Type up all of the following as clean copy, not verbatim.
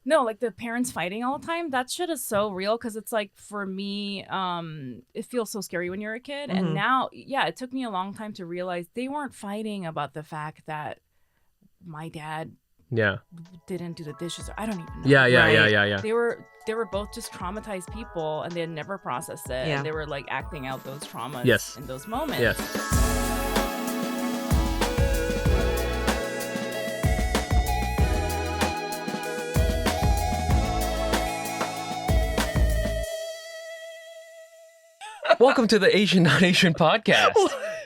No, like the parents fighting all the time. That shit is so real because it's like for me, it feels so scary when you're a kid. Mm-hmm. And now, yeah, it took me a long time to realize they weren't fighting about the fact that my dad didn't do the dishes. I don't even know. Yeah. They were both just traumatized people and they had never processed it. Yeah. And they were like acting out those traumas in those moments. Yes. Welcome to the Asian Not Asian podcast.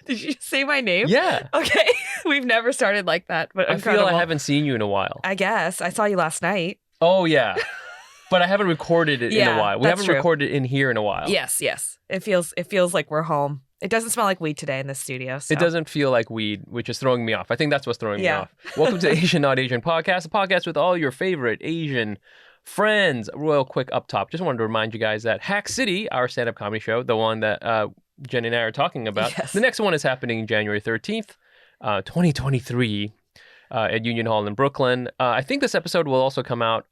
Did you say my name? Yeah. Okay. We've never started like that, but I feel I haven't seen you in a while. I guess. I saw you last night. Oh, yeah. But I haven't recorded it in a while. We haven't true. recorded in here in a while. Yes. It feels like we're home. It doesn't smell like weed today in this studio. So. It doesn't feel like weed, which is throwing me off. I think that's what's throwing me off. Welcome to the Asian Not Asian podcast, a podcast with all your favorite Asian friends. Real quick up top, just wanted to remind you guys that Hack City, our stand-up comedy show, the one that Jenny and I are talking about, the next one is happening January 13th, 2023 at Union Hall in Brooklyn. I think this episode will also come out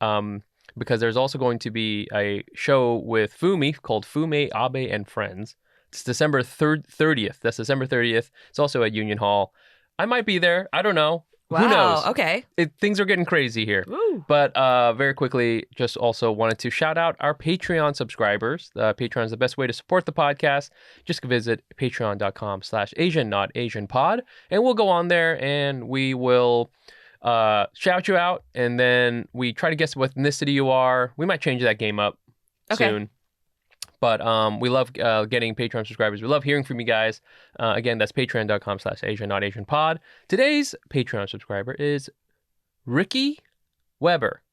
because there's also going to be a show with Fumi called Fume, Abe, and Friends. It's December 30th. That's December 30th. It's also at Union Hall. I might be there. I don't know. Wow. Who knows? Okay. Things are getting crazy here. Ooh. But very quickly, just also wanted to shout out our Patreon subscribers. Patreon is the best way to support the podcast. Just visit patreon.com/AsianNotAsianPod. And we'll go on there and we will shout you out. And then we try to guess what ethnicity you are. We might change that game up soon. But we love getting Patreon subscribers. We love hearing from you guys. Again, that's patreon.com/AsianNotAsianPod. Today's Patreon subscriber is Ricky Weber.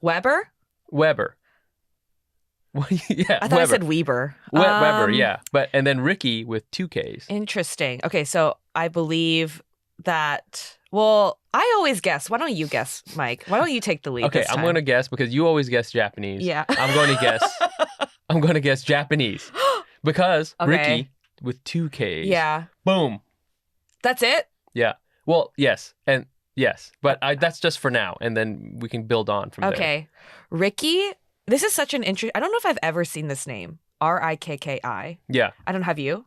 Weber? Yeah, I thought I said Weber. Weber, yeah. And then Ricky with 2 Ks. Interesting. Okay, so I believe that... Well, I always guess. Why don't you guess, Mike? Why don't you take the lead Okay, this time? I'm going to guess because you always guess Japanese. Yeah. I'm going to guess Japanese because Ricky with 2 Ks. Yeah. Boom. That's it? Yeah. Well, yes. And yes. But that's just for now. And then we can build on from there. Okay. Ricky, this is such an interesting... I don't know if I've ever seen this name. Rikki. Yeah. I don't have you.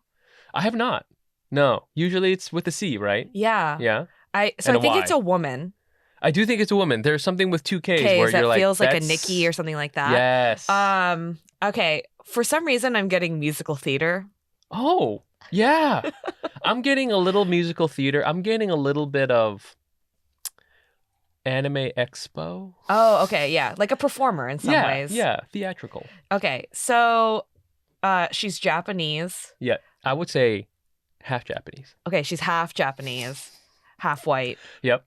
I have not. No. Usually it's with a C, right? Yeah. Yeah. I think it's a woman. I do think it's a woman. There's something with 2 Ks where that you're like... feels like a Nikki or something like that. Yes. Okay. For some reason, I'm getting musical theater. Oh, yeah. I'm getting a little musical theater. I'm getting a little bit of anime expo. Oh, okay. Yeah. Like a performer in some ways. Yeah. Theatrical. Okay. So she's Japanese. Yeah. I would say half Japanese. Okay. She's half Japanese, half white. Yep.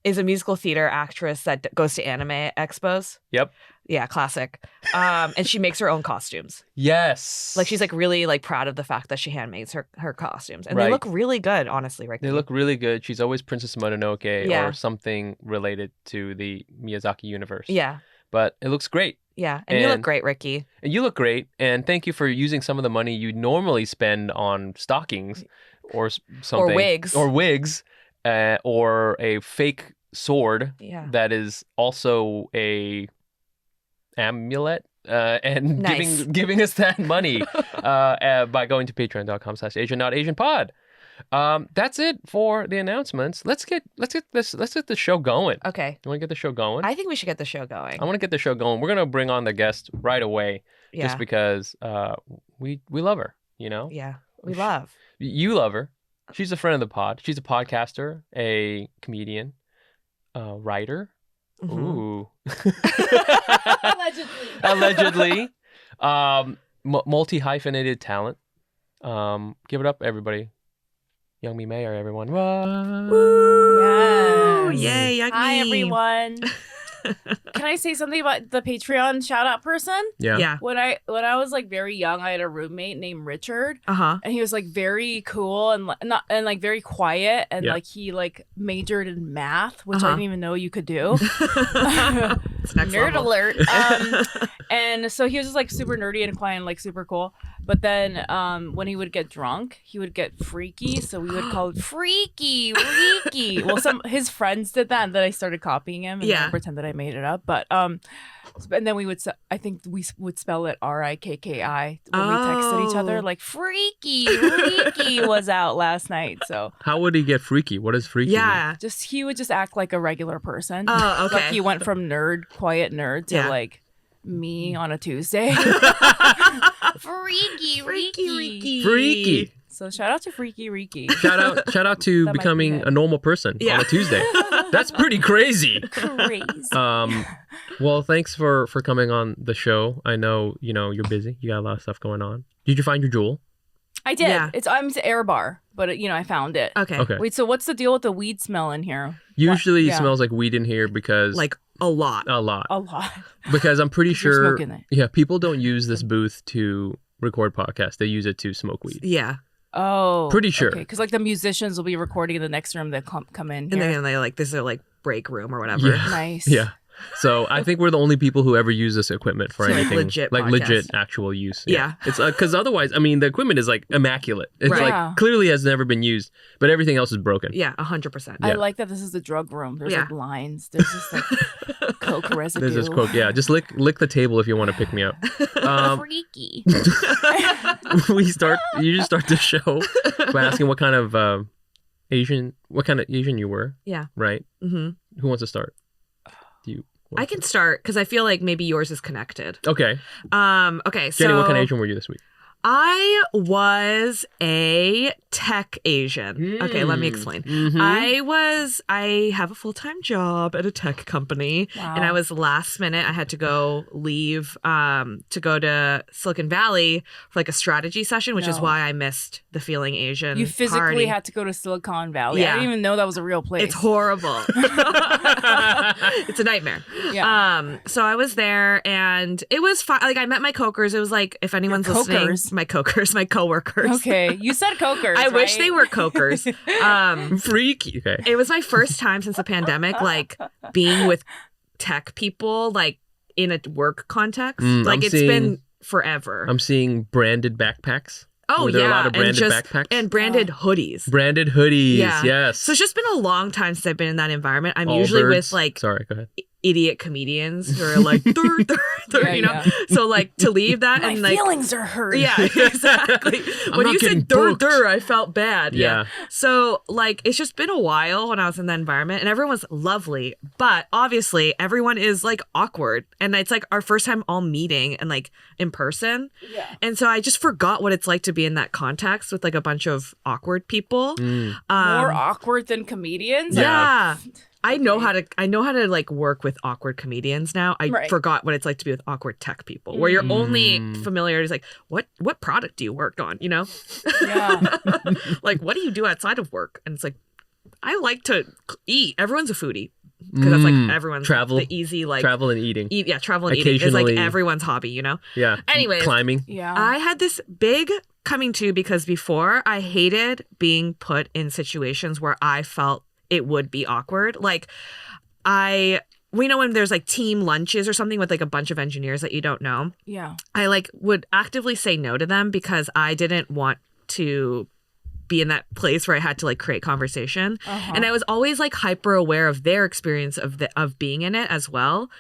Is a musical theater actress that goes to anime expos. Yep. Yeah, classic. And she makes her own costumes. Yes. Like she's like really like proud of the fact that she handmakes her costumes. And they look really good, honestly, Ricky. They look really good. She's always Princess Mononoke or something related to the Miyazaki universe. Yeah. But it looks great. Yeah. And you look great, Ricky. And you look great. And thank you for using some of the money you normally spend on stockings or something. Or wigs. Or a fake sword that is also a amulet and giving us that money by going to patreon.com/AsianNotAsianPod. That's it for the announcements. Let's get the show going. Okay. You want to get the show going? I think we should get the show going. I want to get the show going. We're gonna bring on the guest right away, just because we love her. You know. Yeah, we love. You love her. She's a friend of the pod. She's a podcaster, a comedian, a writer. Mm-hmm. Ooh. Allegedly. Multi-hyphenated talent. Give it up, everybody. Youngmi Mayer, everyone. Woo! Yes. Yay, Youngmi. Hi, everyone. Can I say something about the Patreon shout out person? Yeah. When I was like very young, I had a roommate named Richard. Uh-huh. And he was like very cool and like very quiet and like he like majored in math, which I didn't even know you could do. It's next Nerd level. alert. And so he was just like super nerdy and quiet and like super cool. But then when he would get drunk, he would get freaky. So we would call it freaky, freaky. Well, his friends did that, and then I started copying him and then pretend that I made it up. But and then we would spell it R-I-K-K-I when we texted each other, like freaky was out last night. So how would he get freaky? What is freaky? Yeah, he would just act like a regular person. Oh, okay. Like he went from quiet nerd to like me on a Tuesday. Freaky. So shout out to Freaky Reeky. Shout out to becoming a normal person on a Tuesday. That's pretty crazy. Well, thanks for coming on the show. I know, you're busy. You got a lot of stuff going on. Did you find your jewel? I did. Yeah. I'm to Air Bar, but I found it. Okay. Wait, so what's the deal with the weed smell in here? Usually it smells like weed in here because like a lot. Because I'm pretty sure smoking it. People don't use this booth to record podcasts. They use it to smoke weed. Yeah. Oh. Pretty sure. Because like the musicians will be recording in the next room that come in here. And then they this is like break room or whatever. Yeah. Nice. Yeah. So I think we're the only people who ever use this equipment for anything legit actual use. Yeah. It's because otherwise, the equipment is like immaculate. It's like clearly has never been used, but everything else is broken. Yeah, 100%. I like that this is the drug room. There's like lines. There's just like coke residue. There's just coke. Yeah, just lick the table if you want to pick me up. Freaky. You just start the show by asking what kind of Asian you were. Yeah. Right. Mm-hmm. Who wants to start? I can start because I feel like maybe yours is connected. Okay. Okay. Jenny, what kind of Asian were you this week? I was a tech Asian. Okay, let me explain. Mm-hmm. I have a full-time job at a tech company. Wow. And I was last minute. I had to leave to go to Silicon Valley for like a strategy session, which is why I missed the Feeling Asian You physically party. had to go to Silicon Valley. Yeah. I didn't even know that was a real place. It's horrible. It's a nightmare. Yeah. So I was there and it was fun. Like I met my cokers. It was like, if anyone's listening, my coworkers. Okay. You said cokers. I wish they were cokers. Freaky. Okay. It was my first time since the pandemic, like being with tech people, like in a work context. Been forever. I'm seeing branded backpacks. Oh, Were there a lot of branded backpacks? And branded hoodies. Branded hoodies, yes. So it's just been a long time since I've been in that environment. I'm All usually birds. with like Sorry, go ahead. idiot comedians who are like, you know? So like to leave that My and like feelings are hurt. Yeah, exactly. When you said I felt bad. Yeah. So like it's just been a while when I was in that environment and everyone was lovely, but obviously everyone is like awkward and it's like our first time all meeting and like in person. Yeah. And so I just forgot what it's like to be in that context with like a bunch of awkward people. More awkward than comedians? Yeah. I know how to like work with awkward comedians now. I forgot what it's like to be with awkward tech people, where your only familiarity is like, what product do you work on? You know, like what do you do outside of work? And it's like, I like to eat. Everyone's a foodie because that's like everyone's the easy like travel and eating. Travel and eating is like everyone's hobby. You know. Yeah. Anyways, climbing. Yeah. I had this big coming to because before I hated being put in situations where I felt it would be awkward. Like we know when there's like team lunches or something with like a bunch of engineers that you don't know. Yeah. I like would actively say no to them because I didn't want to be in that place where I had to like create conversation. And I was always like hyper aware of their experience of being in it as well.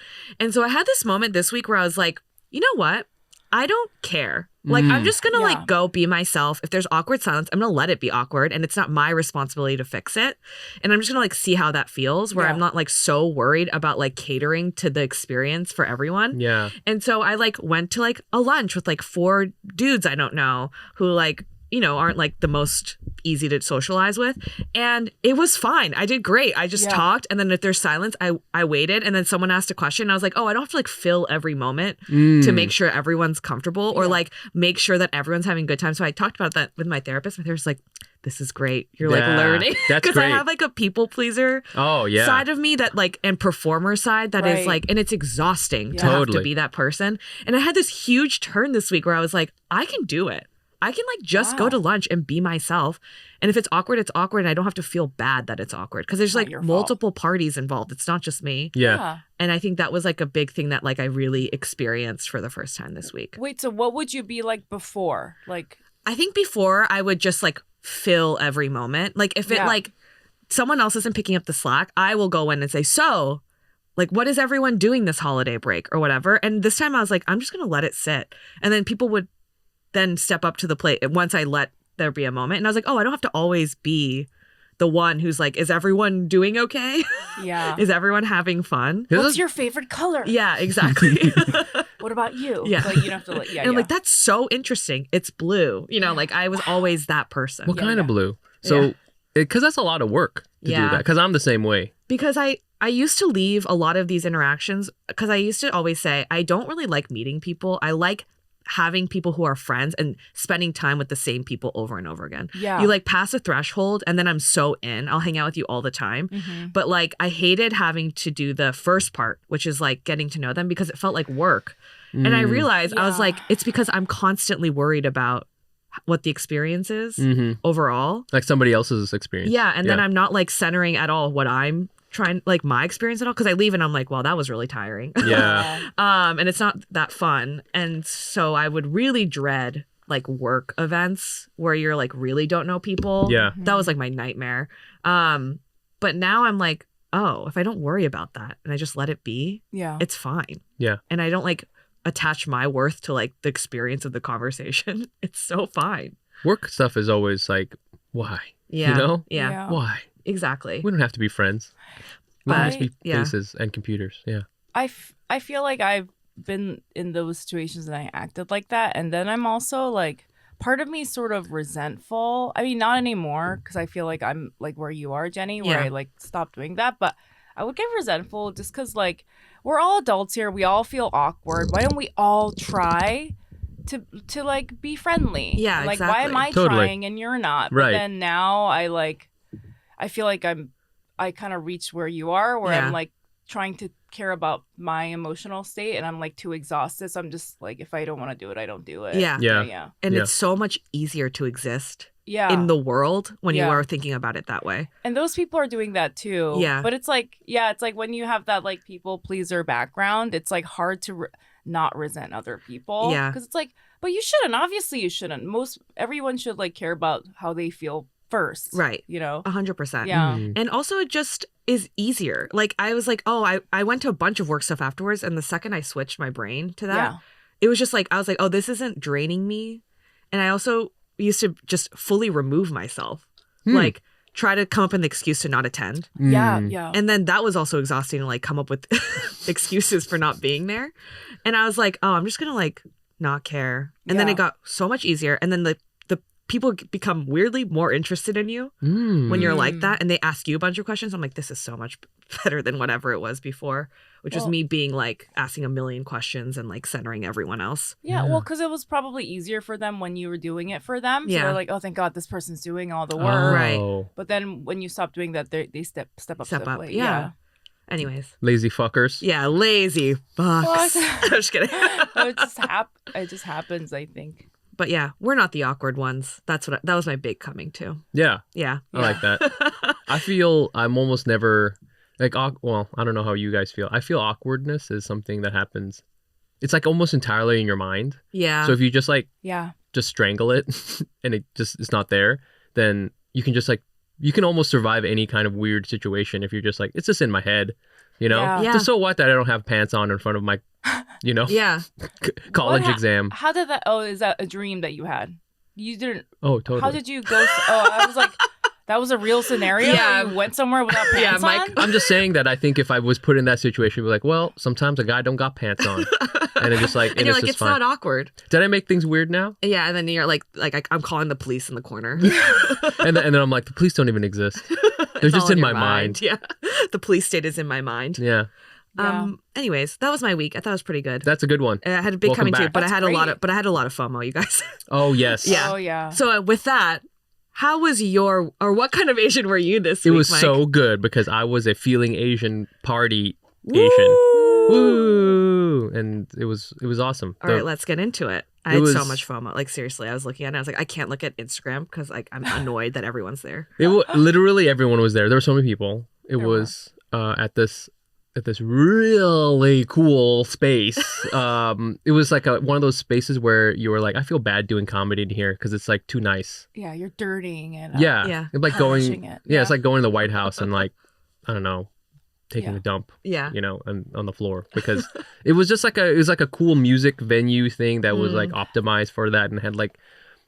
And so I had this moment this week where I was like, you know what? I don't care. Like, I'm just going to like go be myself. If there's awkward silence, I'm going to let it be awkward. And it's not my responsibility to fix it. And I'm just going to like see how that feels where I'm not like so worried about like catering to the experience for everyone. Yeah. And so I like went to like a lunch with like 4 dudes I don't know who like, you know, aren't like the most easy to socialize with. And it was fine. I did great. I just talked. And then if there's silence, I waited. And then someone asked a question. And I was like, oh, I don't have to like fill every moment to make sure everyone's comfortable or like make sure that everyone's having a good time. So I talked about that with my therapist. My therapist was like, this is great. You're like learning. That's because great. I have like a people pleaser side of me that like, and performer side that is like, and it's exhausting to have to be that person. And I had this huge turn this week where I was like, I can do it. I can like just go to lunch and be myself. And if it's awkward, it's awkward. And I don't have to feel bad that it's awkward because there's Not like your multiple parties involved. It's not just me. Yeah. And I think that was like a big thing that like I really experienced for the first time this week. Wait, so what would you be like before? Like, I think before I would just like fill every moment. Like if it like someone else isn't picking up the slack, I will go in and say, so like, what is everyone doing this holiday break or whatever? And this time I was like, I'm just going to let it sit. And then people would then step up to the plate once I let there be a moment. And I was like, oh, I don't have to always be the one who's like, is everyone doing okay? yeah. Is everyone having fun? What's your favorite color? Yeah, exactly. What about you? Yeah. Like, you don't have to, like, And I'm like, that's so interesting. It's blue. You know, like I was always that person. What kind of blue? So, because that's a lot of work to do that. Because I'm the same way. Because I used to leave a lot of these interactions because I used to always say, I don't really like meeting people. I like having people who are friends and spending time with the same people over and over again. Yeah. You like pass a threshold and then I'm so in. I'll hang out with you all the time. Mm-hmm. But like I hated having to do the first part, which is like getting to know them because it felt like work. And I realized I was like, it's because I'm constantly worried about what the experience is overall. Like somebody else's experience. Yeah. And then I'm not like centering at all what I'm trying, like my experience at all. Cause I leave and I'm like, well, that was really tiring. Yeah. And it's not that fun. And so I would really dread like work events where you're like really don't know people. Yeah. That was like my nightmare. But now I'm like, oh, if I don't worry about that and I just let it be, it's fine. Yeah. And I don't like attach my worth to like the experience of the conversation. It's so fine. Work stuff is always like, why? Yeah. You know? Yeah. Why? Exactly. We don't have to be friends. We don't have to be faces and computers. Yeah. I feel like I've been in those situations and I acted like that. And then I'm also like, part of me is sort of resentful. I mean, not anymore because I feel like I'm like where you are, Jenny, where I like stopped doing that. But I would get resentful just because like we're all adults here. We all feel awkward. Why don't we all try to like be friendly? Yeah, like exactly. why am I trying and you're not? Right. But then now I feel like I kind of reached where you are, where I'm like trying to care about my emotional state and I'm like too exhausted. So I'm just like, if I don't want to do it, I don't do it. Yeah. And it's so much easier to exist in the world when you are thinking about it that way. And those people are doing that too. Yeah. But it's like, it's like when you have that like people pleaser background, it's like hard to not resent other people. Yeah. Because it's like, but you shouldn't. Obviously you shouldn't. Everyone should like care about how they feel first. Right. You know? 100%. Yeah. And also it just is easier. Like I was like, oh, I went to a bunch of work stuff afterwards. And the second I switched my brain to that, it was just like, I was like, oh, this isn't draining me. And I also used to just fully remove myself. Like try to come up with an excuse to not attend. Yeah. And then that was also exhausting to like come up with excuses for not being there. And I was like, oh, I'm just going to like not care. And then it got so much easier. And then the people become weirdly more interested in you when you're like that. And they ask you a bunch of questions. I'm like, this is so much better than whatever it was before, which was me being like asking a million questions and like centering everyone else. Yeah. Well, because it was probably easier for them when you were doing it for them. So they're like, oh, thank God this person's doing all the work. Right. But then when you stop doing that, they step up to the plate. Yeah. Anyways. Lazy fuckers. Yeah, lazy fucks. I'm just kidding. It just happens, I think. But yeah, we're not the awkward ones. That was my big coming to. Yeah. Yeah. I like that. I feel I'm almost never like, well, I don't know how you guys feel. I feel awkwardness is something that happens. It's like almost entirely in your mind. Yeah. So if you just like, just strangle it and it's not there, then you can just like, you can almost survive any kind of weird situation if you're just like, it's just in my head, you know? Yeah. Just so what that I don't have pants on in front of my, you know, college exam. How did that? Oh, is that a dream that you had? You didn't. Oh, totally. How did you go? I was like, that was a real scenario. Yeah. You went somewhere without pants on. I'm just saying that I think if I was put in that situation, I'd be like, well, sometimes a guy don't got pants on, and it's just like, and you're like, it's fine. not awkward. Did I make things weird now? Yeah, and then you're like I'm calling the police in the corner. and then I'm like, the police don't even exist. They're just in my mind. Yeah, the police state is in my mind. Yeah. Anyways, that was my week. I thought it was pretty good. That's a good one. I had a big coming too, but That's I had great. a lot of FOMO, you guys. Oh yes. Yeah. Oh yeah. So with that, how was what kind of Asian were you this week, It was Mike? so good because I was a feeling Asian party Asian. Woo! And it was awesome. All right, let's get into it. I had so much FOMO. Like, seriously, I was looking at it and I was like, I can't look at Instagram because like I'm annoyed that everyone's there. Literally everyone was there. There were so many people. It was at this really cool space. It was like one of those spaces where you were like, I feel bad doing comedy in here because it's like too nice. Yeah, you're dirtying it. Yeah. It's like going. It's like going to the White House and like, I don't know, taking a dump. Yeah. You know, on the floor, because it was just like a cool music venue thing that was like optimized for that and had like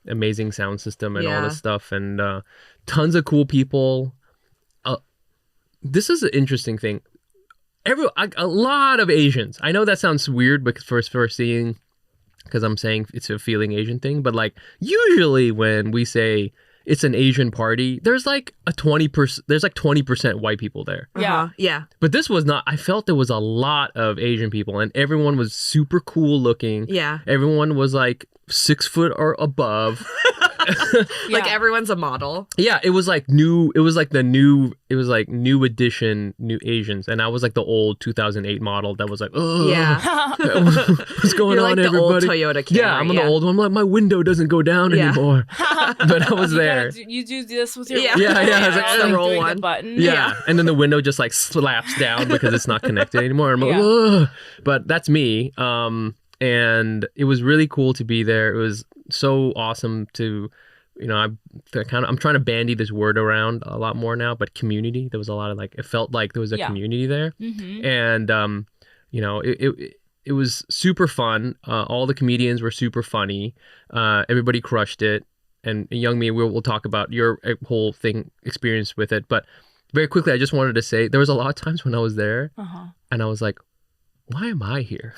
amazing sound system and all this stuff and tons of cool people. This is an interesting thing. A lot of Asians. I know that sounds weird because for seeing, because I'm saying it's a feeling Asian thing, but like usually when we say it's an Asian party, there's like 20% white people there. Yeah. Yeah. But this was not. I felt there was a lot of Asian people, and everyone was super cool looking. Yeah. Everyone was like 6 foot or above. Like everyone's a model. Yeah, it was like new. It was like new edition new Asians, and I was like the old 2008 model that was like, oh Yeah. what's going You're on, like everybody? the old Toyota Camry. Yeah, I'm the old one. I'm like, my window doesn't go down anymore. But I was there. You do this with your Yeah. I was like, like roll doing one. the button. Yeah. And then the window just like slaps down because it's not connected anymore. I'm like, ugh. But that's me. And it was really cool to be there. It was so awesome to, you know, I'm trying to bandy this word around a lot more now, but community. There was a lot of like, it felt like there was a community there. Mm-hmm. And, you know, it was super fun. All the comedians were super funny. Everybody crushed it. And Youngmi, we'll talk about your whole experience with it. But very quickly, I just wanted to say there was a lot of times when I was there and I was like, why am I here?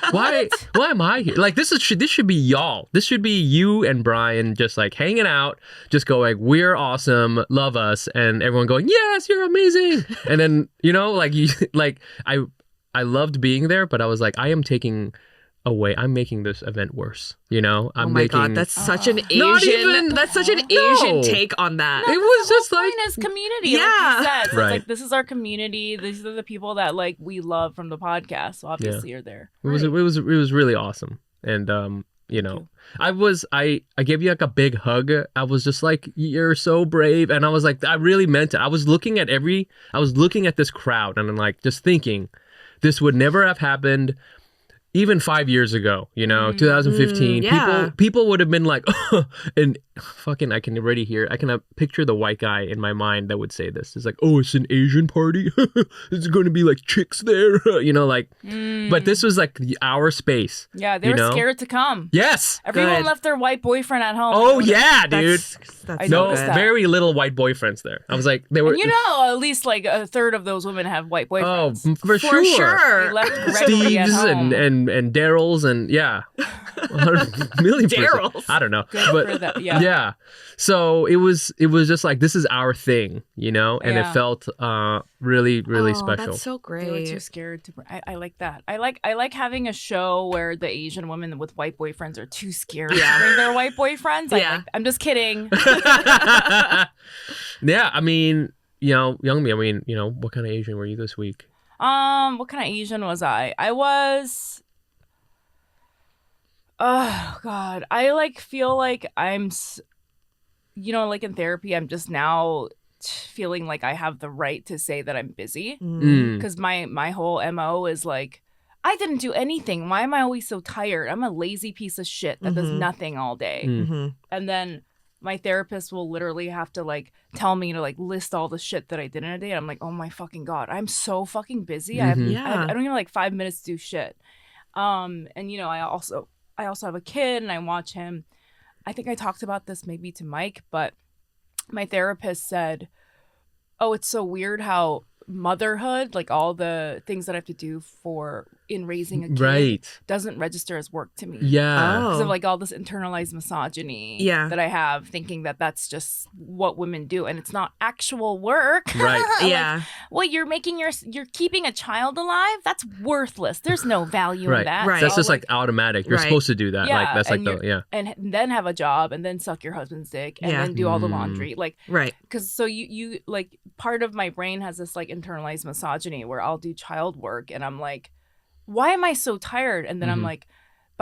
Why am I here? Like, this should be y'all. This should be you and Brian just like hanging out, just going, we're awesome, love us, and everyone going, yes, you're amazing. And then, you know, like I loved being there, but I was like, I am taking away. I'm making this event worse. You know, God, that's such an Asian. That's such an Asian take on that. It was just like is community. Yeah. Like you said. So Right. it's like, this is our community. These are the people that like we love from the podcast. So obviously you're there. It was really awesome. And you know, I gave you like a big hug. I was just like, you're so brave. And I was like, I really meant it. I was looking at this crowd and I'm like just thinking this would never have happened even 5 years ago, you know, 2015, yeah. people would have been like, oh, and fucking, I can picture the white guy in my mind that would say this. It's like, oh, it's an Asian party. There's going to be like chicks there, you know, like, but this was like our space. Yeah, they were scared to come. Yes. Everyone left their white boyfriend at home. Oh yeah, dude. That's No, so good. very little white boyfriends there. I was like, they were. And you know, at least like a third of those women have white boyfriends. Oh, for sure. They left Gregory at Steve's home. and Daryl's and yeah, 100 million Daryl's. I don't know, Good but for them, yeah. yeah. So it was just like, this is our thing, you know, and it Yeah. felt really special. That's so They were too great. scared to. I like that. I like having a show where the Asian women with white boyfriends are too scared to bring their white boyfriends. I'm just kidding. Yeah, I mean, you know, Youngmi, I mean, you know, what kind of Asian were you this week? What kind of Asian was I? I was. Oh God, I like feel like I'm. You know, like in therapy, I'm just now feeling like I have the right to say that I'm busy because my whole MO is like, I didn't do anything. Why am I always so tired? I'm a lazy piece of shit that does nothing all day. And then my therapist will literally have to like tell me to like list all the shit that I did in a day. And I'm like, oh my fucking God, I'm so fucking busy. I don't even have like 5 minutes to do shit. And you know, I also have a kid and I watch him. I think I talked about this maybe to Mike, but my therapist said, oh, it's so weird how motherhood, like all the things that I have to do in raising a kid, doesn't register as work to me. Yeah. Because of like all this internalized misogyny that I have, thinking that that's just what women do and it's not actual work. Right. Yeah. Well, you're keeping a child alive? That's worthless. There's no value in that. Right. That's So, just like automatic. You're supposed to do that. Yeah, like that's like and and then have a job and then suck your husband's dick and then do all the laundry. Like, right. because so you like, part of my brain has this like internalized misogyny where I'll do child work and I'm like, why am I so tired? And then I'm like,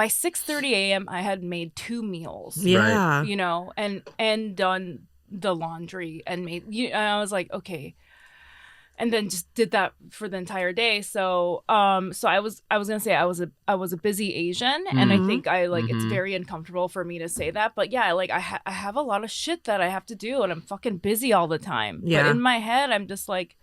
by 6:30 a.m. I had made 2 meals. Yeah. You know, and done the laundry and made. And I was like, okay. And then just did that for the entire day. So so I was gonna say I was a busy Asian, and I think I like it's very uncomfortable for me to say that, but yeah, like I have a lot of shit that I have to do, and I'm fucking busy all the time. Yeah. But in my head, I'm just like,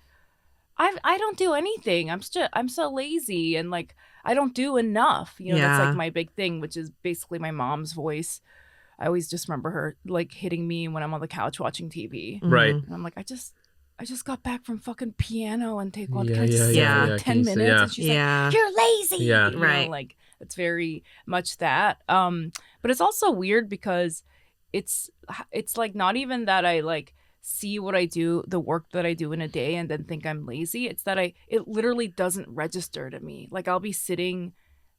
I don't do anything. I'm so lazy, and like I don't do enough. You know, that's like my big thing, which is basically my mom's voice. I always just remember her like hitting me when I'm on the couch watching TV. Right. And I'm like, I just got back from fucking piano and take one. Yeah, Can I just sit for 10 minutes? And she's like, you're lazy. Yeah. You know, Right. like it's very much that. But it's also weird because it's like not even that I like see what I do, the work that I do in a day and then think I'm lazy. It's that it literally doesn't register to me. Like I'll be sitting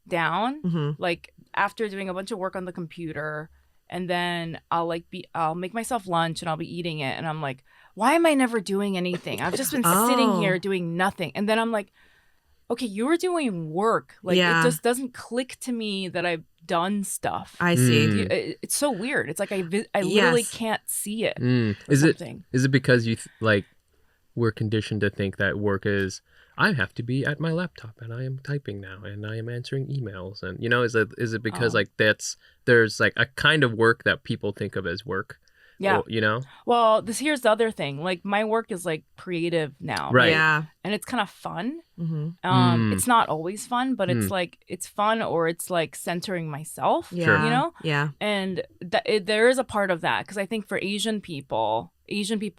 down, like after doing a bunch of work on the computer, and then I'll make myself lunch and I'll be eating it, and I'm like, why am I never doing anything? I've just been sitting here doing nothing. And then I'm like, okay, you were doing work. Like it just doesn't click to me that I've done stuff. I see. It's so weird. It's like I literally can't see it. Is it because you like we're conditioned to think that work is I have to be at my laptop and I am typing now and I am answering emails, and you know, is it because like there's like a kind of work that people think of as work? Yeah. Or, you know? Well, here's the other thing. Like my work is like creative now. Right. Yeah. And it's kind of fun. Mm-hmm. It's not always fun, but it's like it's fun, or it's like centering myself. Yeah. You know? Yeah. And there is a part of that, because I think for Asian people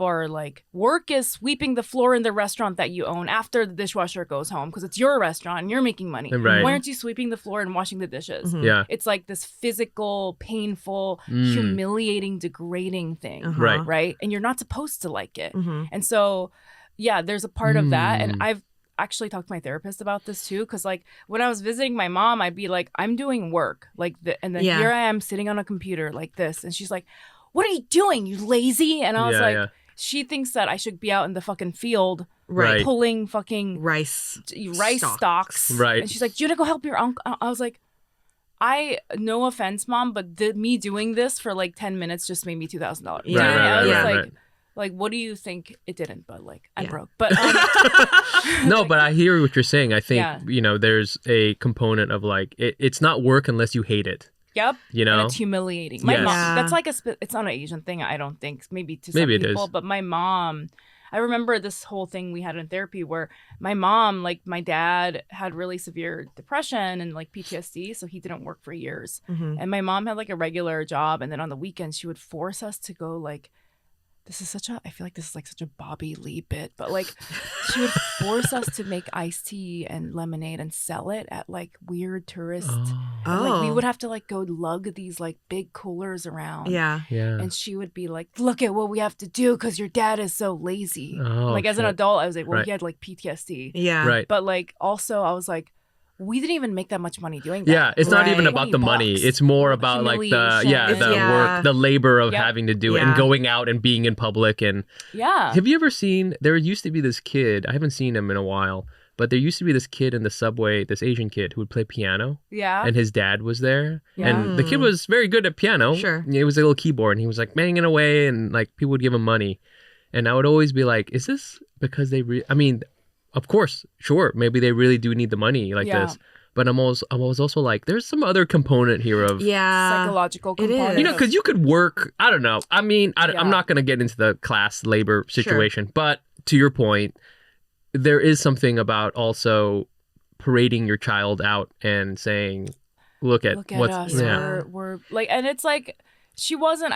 are like, work is sweeping the floor in the restaurant that you own after the dishwasher goes home, because it's your restaurant and you're making money. Right. Why aren't you sweeping the floor and washing the dishes? Yeah. It's like this physical, painful, humiliating, degrading thing. Right. Right. And you're not supposed to like it. And so, yeah, there's a part of that. And I've actually talked to my therapist about this too, because like when I was visiting my mom, I'd be like, I'm doing work like and then here I am sitting on a computer like this, and she's like, what are you doing, you lazy? And I was she thinks that I should be out in the fucking field Right. pulling fucking Rice stalks. Right. And she's like, do you want to go help your uncle? I was like, no offense, Mom, but me doing this for like 10 minutes just made me $2,000. Yeah. I was Right. like, like, what do you think? It didn't, but like, I'm broke. But No, but I hear what you're saying. I think, Yeah. you know, there's a component of like, it's not work unless you hate it. Yep. You know? And it's humiliating. My Yes. mom, Yeah. that's like it's not an Asian thing, I don't think. Maybe to some Maybe it people. is. But my mom, I remember this whole thing we had in therapy where my mom, like my dad had really severe depression and like PTSD. So he didn't work for years. And my mom had like a regular job. And then on the weekends, she would force us to go like, I feel like this is like such a Bobby Lee bit, but like she would force us to make iced tea and lemonade and sell it at like weird tourist. And, like we would have to like go lug these like big coolers around. Yeah. Yeah. And she would be like, look at what we have to do because your dad is so lazy. Oh, Like as an shit. adult, I was like, well, Right. he had like PTSD. Yeah. Right. But like also I was like, we didn't even make that much money doing that. Yeah, it's not even Right. about the 20 money. bucks. It's more about like the Humiliation. work, the labor of Yep. having to do it Yeah. and going out and being in public. And Yeah. have you ever seen? There used to be this kid. I haven't seen him in a while, but there used to be this kid in the subway, this Asian kid who would play piano, Yeah. and his dad was there, Yeah. and the kid was very good at piano. Sure. It was a little keyboard, and he was like banging away, and like people would give him money, and I would always be like, is this because they? I mean, of course, sure, maybe they really do need the money like Yeah. this. But I was also like, there's some other component here of, Yeah. Psychological it is. component. you know, because you could work, I don't know. I mean, Yeah. I'm not going to get into the class labor situation, but to your point, there is something about also parading your child out and saying, look at what's, us. yeah. We're like, and it's like, she wasn't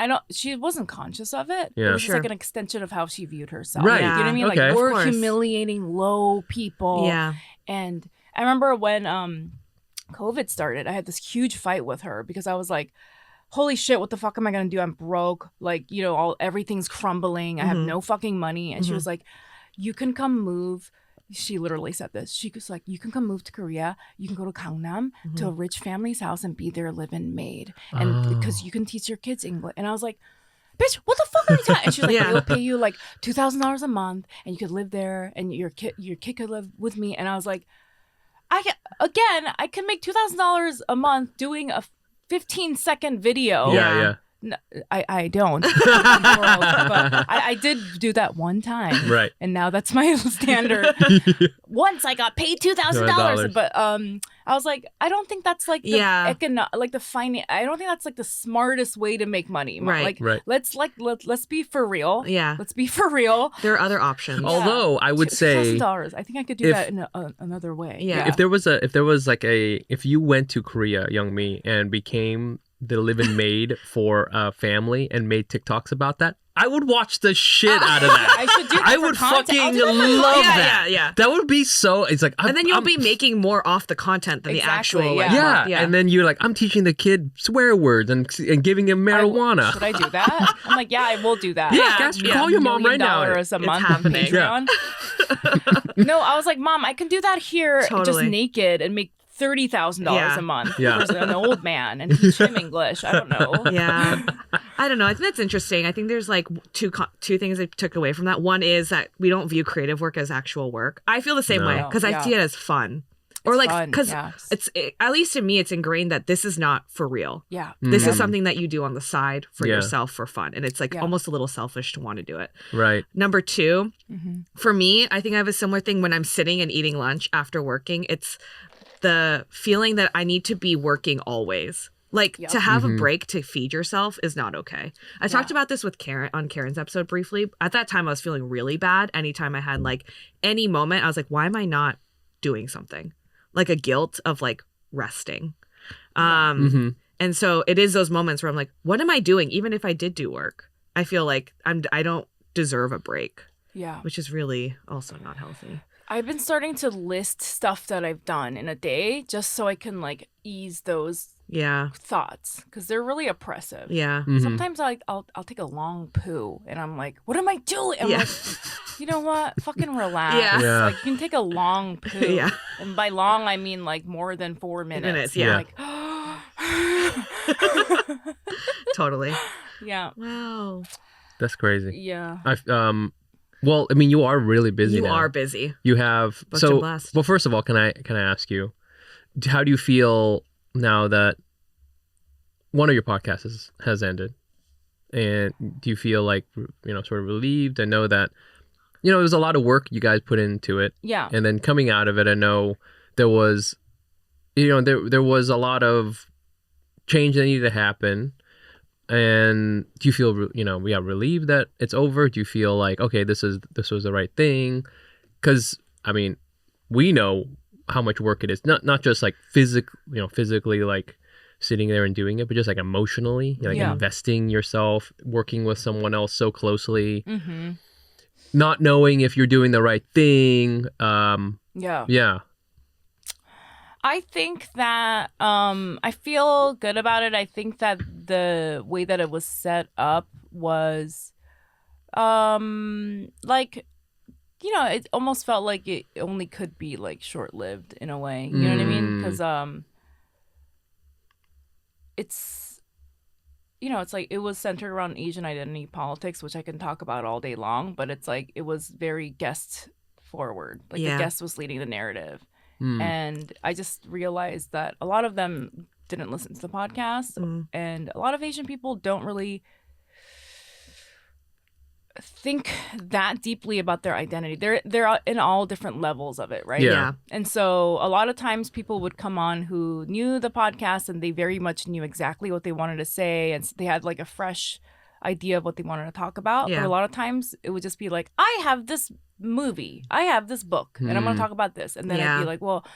conscious of it. Yeah. It was just Sure. like an extension of how she viewed herself. Right. You know what I mean? Okay. Like Of we're course. humiliating low people. Yeah. And I remember when COVID started, I had this huge fight with her because I was like, holy shit, what the fuck am I gonna do? I'm broke. Like, you know, everything's crumbling. I have no fucking money. And she was like, you can come move. She literally said this. She was like, you can come move to Korea. You can go to Gangnam to a rich family's house and be their live-in maid. And because you can teach your kids English. And I was like, bitch, what the fuck are you talking? And she was like, Yeah. we'll pay you like $2,000 a month and you could live there and your kid could live with me. And I was like, I can make $2,000 a month doing a 15-second video. Yeah. No, I don't. But I did do that one time. Right. And now that's my standard. Once I got paid $2,000. But I was like, I don't think that's like the I don't think that's like the smartest way to make money. Right. Let's be for real. Yeah. Let's be for real. There are other options. Although I would say $2,000. I think I could do that in another way. Yeah. if you went to Korea, Youngmi, and became the live-in maid for a family and made TikToks about that, I would watch the shit out of that. I should do that. I would fucking love that. Yeah. That would be so. It's like, And then you'll be making more off the content than the actual. Yeah. And then you're like, I'm teaching the kid swear words and giving him marijuana. Should I do that? I'm like, yeah, I will do that. Yeah, guys, call your mom right now. $1 million a month happening. on Patreon. No, I was like, Mom, I can do that here just naked and make $30,000 a month. Yeah. There's an old man and teach him English. I don't know. Yeah. I don't know. I think that's interesting. I think there's like two things I took away from that. One is that we don't view creative work as actual work. I feel the same way because I see it as fun. Or like, because at least to me, it's ingrained that this is not for real. Yeah. This is something that you do on the side for yourself for fun. And it's like almost a little selfish to want to do it. Right. Number two, for me, I think I have a similar thing when I'm sitting and eating lunch after working. It's the feeling that I need to be working always. Like to have a break to feed yourself is not okay. I talked about this with Karen on Karen's episode briefly. At that time, I was feeling really bad. Anytime I had like any moment, I was like, why am I not doing something? Like a guilt of like resting. And so it is those moments where I'm like, what am I doing? Even if I did do work, I feel like I don't deserve a break. Yeah. Which is really also not healthy. I've been starting to list stuff that I've done in a day just so I can like ease those thoughts because they're really oppressive. Yeah. Sometimes I'll take a long poo and I'm like, what am I doing? I'm like, you know what? Fucking relax. Yeah. Like you can take a long poo. Yeah. And by long I mean like more than 4 minutes. Yeah. Like, Totally. Yeah. Wow. That's crazy. Yeah. Well, I mean, you are really busy now. You are busy. You have well, first of all, can I ask you, how do you feel now that one of your podcasts has ended? And do you feel like, sort of relieved? I know that, there's a lot of work you guys put into it. Yeah. And then coming out of it, I know there was, there was a lot of change that needed to happen. And do you feel, relieved that it's over? Do you feel like, okay, this was the right thing? Because, I mean, we know how much work it is. Not just like physically like sitting there and doing it, but just like emotionally, like investing yourself, working with someone else so closely, not knowing if you're doing the right thing. Yeah. I think that I feel good about it. I think that the way that it was set up was it almost felt like it only could be like short-lived in a way. You know what I mean? Because it's it's like it was centered around Asian identity politics, which I can talk about all day long, but it's like it was very guest forward. Like the guest was leading the narrative. And I just realized that a lot of them didn't listen to the podcast, and a lot of Asian people don't really think that deeply about their identity. They're in all different levels of it, right? Yeah. And so a lot of times people would come on who knew the podcast and they very much knew exactly what they wanted to say, and they had like a fresh idea of what they wanted to talk about. But a lot of times it would just be like, I have this movie, I have this book, and I'm going to talk about this. And then I'd be like, well,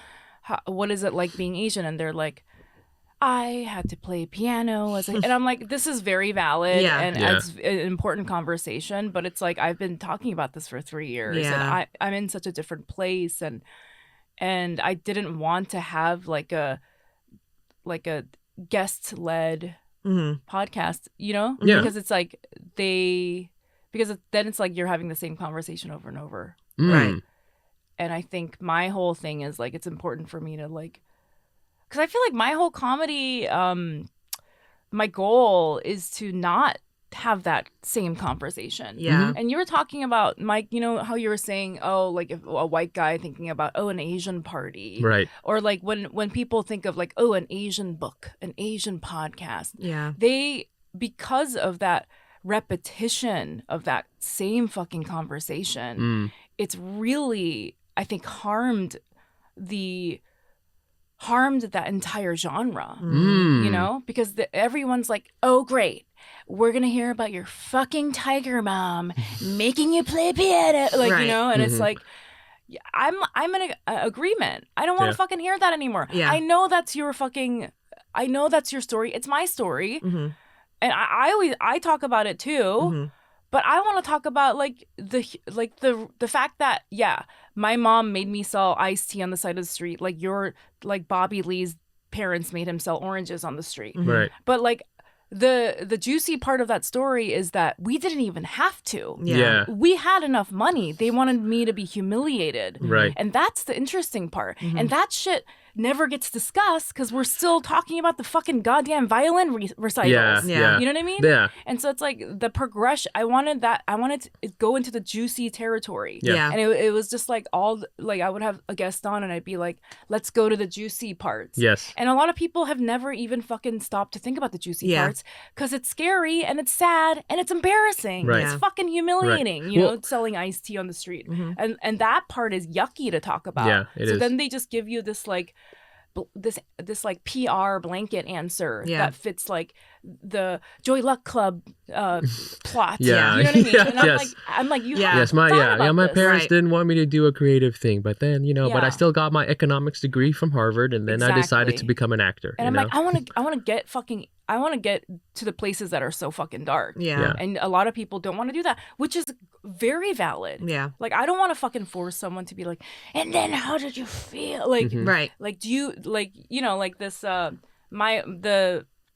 what is it like being Asian? And they're like, I had to play piano and I'm like, this is very valid and it's an important conversation, but it's like I've been talking about this for 3 years and I'm in such a different place, and I didn't want to have like a guest-led podcast, because it's like because then it's like you're having the same conversation over and over, right? And I think my whole thing is like it's important for me to like, because I feel like my whole comedy, my goal is to not have that same conversation. Yeah. And you were talking about, Mike, you know how you were saying, oh, like if a white guy thinking about, oh, an Asian party. Right. Or like when people think of like, oh, an Asian book, an Asian podcast. Yeah. Because of that repetition of that same fucking conversation, it's really, I think, harmed that entire genre, you know, because everyone's like, oh, great, we're going to hear about your fucking tiger mom making you play piano, like, Right. you know, and it's like, I'm in a agreement. I don't want to fucking hear that anymore. Yeah. I know that's your story. It's my story. And I talk about it too. But I want to talk about like the fact that my mom made me sell iced tea on the side of the street, like Bobby Lee's parents made him sell oranges on the street. Right. But like the juicy part of that story is that we didn't even have to. Yeah. We had enough money. They wanted me to be humiliated. Right. And that's the interesting part. And that shit never gets discussed because we're still talking about the fucking goddamn violin recitals. Yeah. You know what I mean? Yeah. And so it's like the progression. I wanted to go into the juicy territory. Yeah. And it was just like I would have a guest on and I'd be like, let's go to the juicy parts. Yes. And a lot of people have never even fucking stopped to think about the juicy parts because it's scary and it's sad and it's embarrassing. Right. It's fucking humiliating, Right. you Well- know, selling iced tea on the street. And that part is yucky to talk about. Yeah, it so is. then they just give you this like this like PR blanket answer that fits like the Joy Luck Club plot. Yeah. You know what I mean? Yeah. And Yes. I'm like, you Yes, my about parents this. didn't want me to do a creative thing, but then but I Yeah. still got my economics degree from Harvard, and then I decided to Exactly. become an actor. And I'm like, I want to get to the places that are so fucking dark. Yeah. And a lot of people don't want to do that, which is very valid. Yeah. Like, I don't want to fucking force someone to be like, and then how did you feel? Like, Right. like, do you, like, you know, like this, the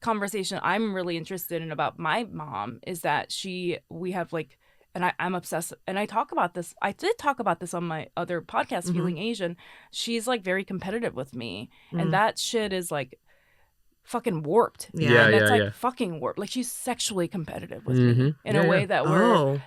conversation I'm really interested in about my mom is that we have like, and I'm obsessed, and I talk about this. I did talk about this on my other podcast, Feeling Asian. She's like very competitive with me, and that shit is like fucking warped. Yeah. And that's yeah, like yeah. fucking warped. Like she's sexually competitive with me in a way that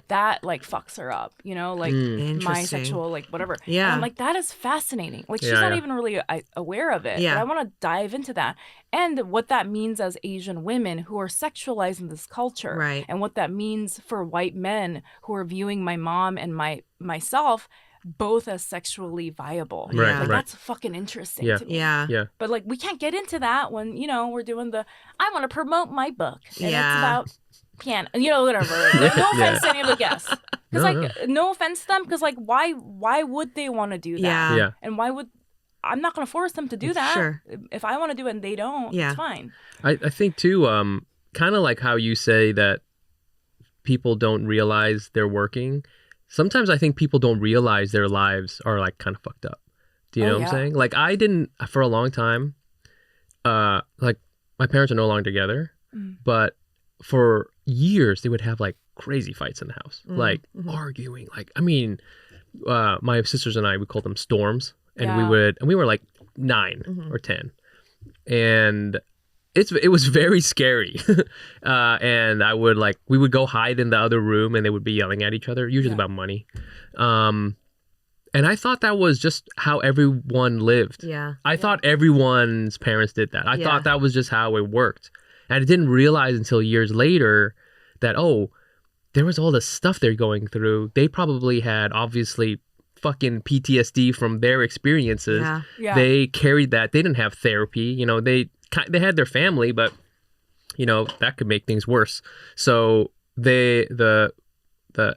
that like fucks her up, you know, like my Interesting. sexual, like whatever. Yeah. And I'm like, that is fascinating. Like she's Yeah, not yeah. even really aware of it. Yeah. But I want to dive into that and what that means as Asian women who are sexualized in this culture. Right. And what that means for white men who are viewing my mom and myself both as sexually viable. Right, Yeah. Like, right. that's fucking interesting Yeah. to me. Yeah. Yeah. But like we can't get into that when, you know, we're doing I want to promote my book. And Yeah. it's about piano, you know, whatever. No offense to any of the guests. Because no offense to them, because like why would they want to do that? Yeah. Yeah. And I'm not going to force them to do that. Sure. If I want to do it and they don't, Yeah. it's fine. I think too, kind of like how you say that people don't realize they're working. Sometimes I think people don't realize their lives are like kind of fucked up. Do you know what I'm saying? Like I didn't for a long time. Like my parents are no longer together, but for years they would have like crazy fights in the house, like arguing. Like I mean, my sisters and I, we called them storms, and we were like 9 or 10, and it was very scary. And we would go hide in the other room and they would be yelling at each other, usually about money. And I thought that was just how everyone lived. Yeah. I thought everyone's parents did that. I thought that was just how it worked. And I didn't realize until years later that, there was all this stuff they're going through. They probably had obviously fucking PTSD from their experiences. Yeah. Yeah. They carried that. They didn't have therapy. You know, they had their family, but you know that could make things worse. So the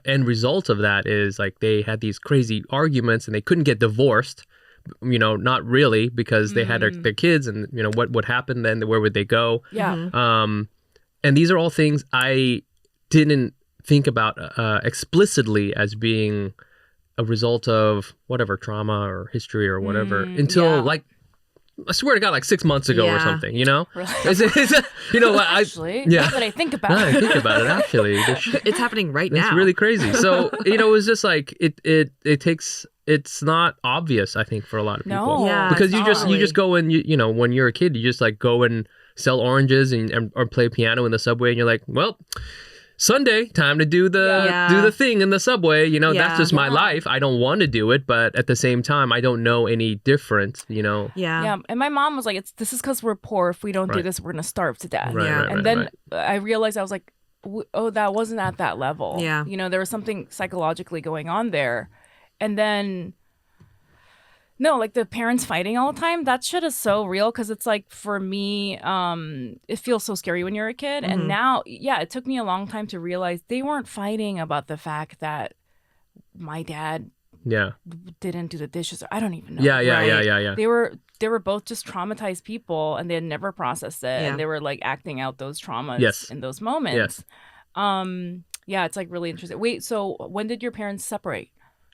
end result of that is like they had these crazy arguments and they couldn't get divorced. You know, not really, because they had their kids, and you know what would happen then? Where would they go? Yeah. And these are all things I didn't think about explicitly as being a result of whatever trauma or history or whatever until like, I swear to God, like 6 months ago or something, you know? Really? You know, Actually, now that I think about now it. that I think about it, actually, It's happening right it's now. really crazy. So, you know, it's just like, it's not obvious, I think, for a lot of people. No. Yeah. Because you it's just go and, you know, when you're a kid, you just like go and sell oranges or play piano in the subway, and you're like, well, Sunday, time to do the thing in the subway. You know, that's just my life. I don't want to do it, but at the same time, I don't know any different, you know. Yeah. And my mom was like, this is because we're poor. If we don't do this, we're going to starve to death. And then I realized, I was like, oh, that wasn't at that level. Yeah. You know, there was something psychologically going on there. And then, no, like the parents fighting all the time, that shit is so real, because it's like, for me, it feels so scary when you're a kid. And now, it took me a long time to realize they weren't fighting about the fact that my dad didn't do the dishes. I don't even know. Yeah. They were both just traumatized people, and they had never processed it. And they were like acting out those traumas in those moments. It's like really interesting. Wait, so when did your parents separate?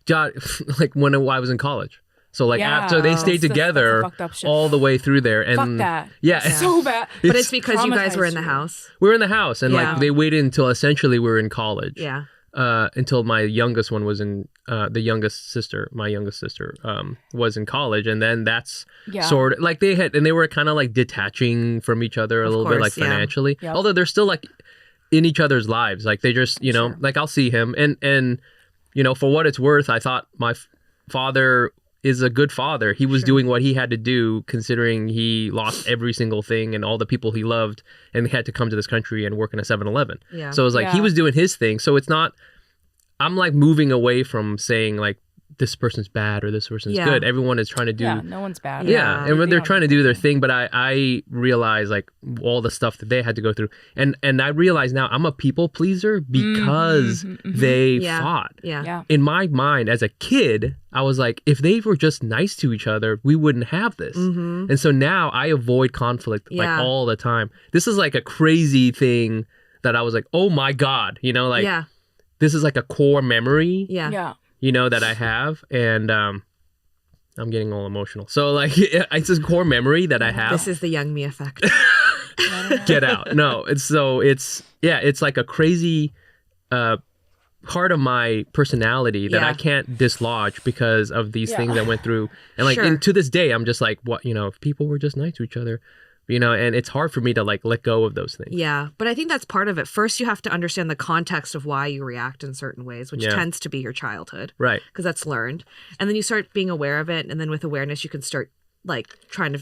Like when I was in college. So like after they stayed together all the way through there, and fuck that. Yeah, it's so bad. But it's because you guys were in the house. We were in the house, and like they waited until essentially we were in college. Yeah. Until my youngest one was in my youngest sister was in college, and then that's sort of like they were kind of like detaching from each other a little bit, like financially. Yep. Although they're still like in each other's lives, like they just like I'll see him, and you know, for what it's worth, I thought my father is a good father. He was doing what he had to do, considering he lost every single thing and all the people he loved, and he had to come to this country and work in a 7-Eleven. Yeah. So it was like he was doing his thing. So it's not, I'm like moving away from saying like this person's bad or this person's good. Everyone is trying to do. Yeah, no one's bad. Yeah, and when they're trying to do their thing, but I realize like all the stuff that they had to go through, and I realize now I'm a people pleaser because they fought. Yeah. In my mind, as a kid, I was like, if they were just nice to each other, we wouldn't have this. And so now I avoid conflict like all the time. This is like a crazy thing that I was like, oh my God, you know, like this is like a core memory. Yeah. You know, that I have, and I'm getting all emotional. So like, it's this core memory that I have. This is the Youngmi effect. Get out. No, it's like a crazy part of my personality that I can't dislodge because of these things I went through. And like, and to this day, I'm just like, what, you know, if people were just nice to each other, you know, and it's hard for me to like let go of those things. Yeah, but I think that's part of it. First, you have to understand the context of why you react in certain ways, which tends to be your childhood. Right. Because that's learned. And then you start being aware of it. And then with awareness, you can start like trying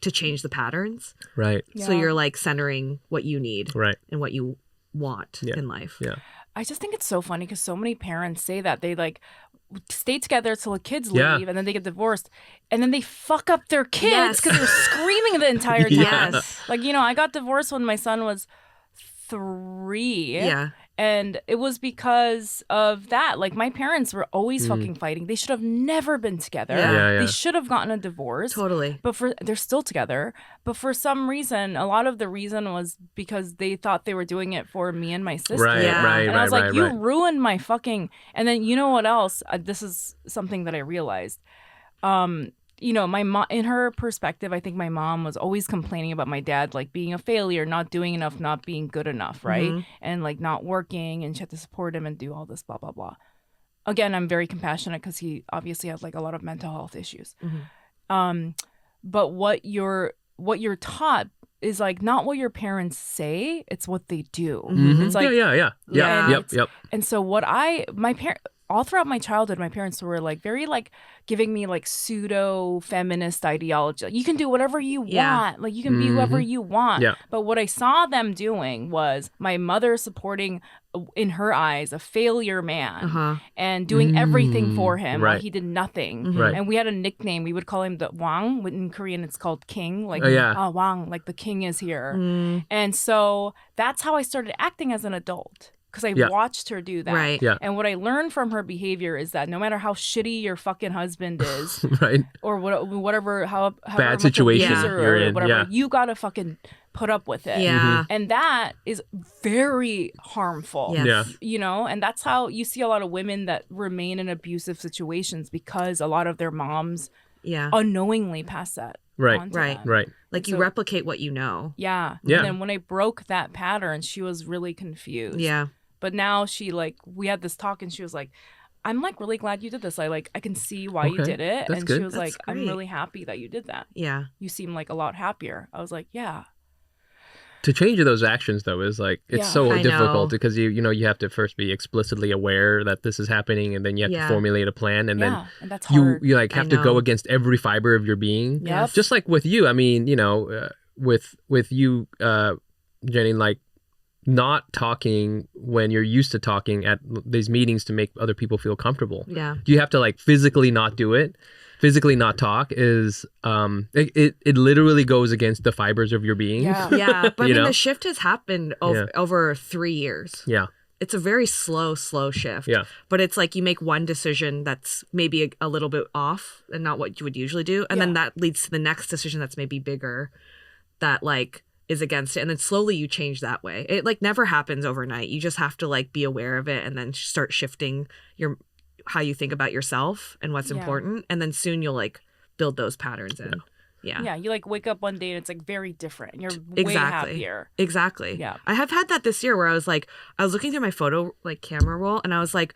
to change the patterns. Right. Yeah. So you're like centering what you need and what you want in life. Yeah. I just think it's so funny because so many parents say that they like stay together till the kids leave and then they get divorced and then they fuck up their kids because they're screaming the entire time. Like, you know, I got divorced when my son was 3. Yeah. And it was because of that. Like, my parents were always fucking fighting. They should have never been together. They should have gotten a divorce. Totally. But they're still together. But for some reason, a lot of the reason was because they thought they were doing it for me and my sister. Right. And I was like, you ruined my fucking... And then, you know what else? This is something that I realized. You know, my mom, in her perspective, I think my mom was always complaining about my dad, like being a failure, not doing enough, not being good enough, right? And like not working, and she had to support him and do all this, blah, blah, blah. Again, I'm very compassionate because he obviously had like a lot of mental health issues. But what you're taught is like not what your parents say, it's what they do. It's like Yep. And so what all throughout my childhood, my parents were like very like giving me like pseudo feminist ideology. Like, you can do whatever you want. Like, you can be whoever you want. But what I saw them doing was my mother supporting, in her eyes, a failure man and doing everything for him while he did nothing. And we had a nickname. We would call him the Wang. In Korean, it's called king. Like, Wang, like the king is here. And so that's how I started acting as an adult. Because I watched her do that. Right. And what I learned from her behavior is that no matter how shitty your fucking husband is, or whatever, how bad situation you're in, whatever, you gotta fucking put up with it. And that is very harmful. You know, and that's how you see a lot of women that remain in abusive situations because a lot of their moms unknowingly pass that. Right. Like, you replicate what you know. And then when I broke that pattern, she was really confused. But now we had this talk and she was like, I'm like really glad you did this. I can see why you did it. That's and good. she was I'm really happy that you did that. You seem like a lot happier. I was like, yeah. to change those actions though is like it's so I difficult know. because you have to first be explicitly aware that this is happening, and then you have to formulate a plan, and then and that's hard. you like have to go against every fiber of your being. Yep. Just like with you, I mean, with you, Jenny, like not talking when you're used to talking at these meetings to make other people feel comfortable. Yeah. You have to like physically not do it. Physically not talk is it literally goes against the fibers of your being. Yeah. But I mean, the shift has happened over 3 years. Yeah. It's a very slow shift. Yeah. But it's like you make one decision that's maybe a little bit off and not what you would usually do. And then that leads to the next decision that's maybe bigger that like is against it. And then slowly you change that way. It like never happens overnight. You just have to like be aware of it and then start shifting how you think about yourself and what's important. And then soon you'll like build those patterns in. Yeah. You like wake up one day and it's like very different and you're way happier. Exactly. Yeah. I have had that this year where I was looking through my photo like camera roll and I was like,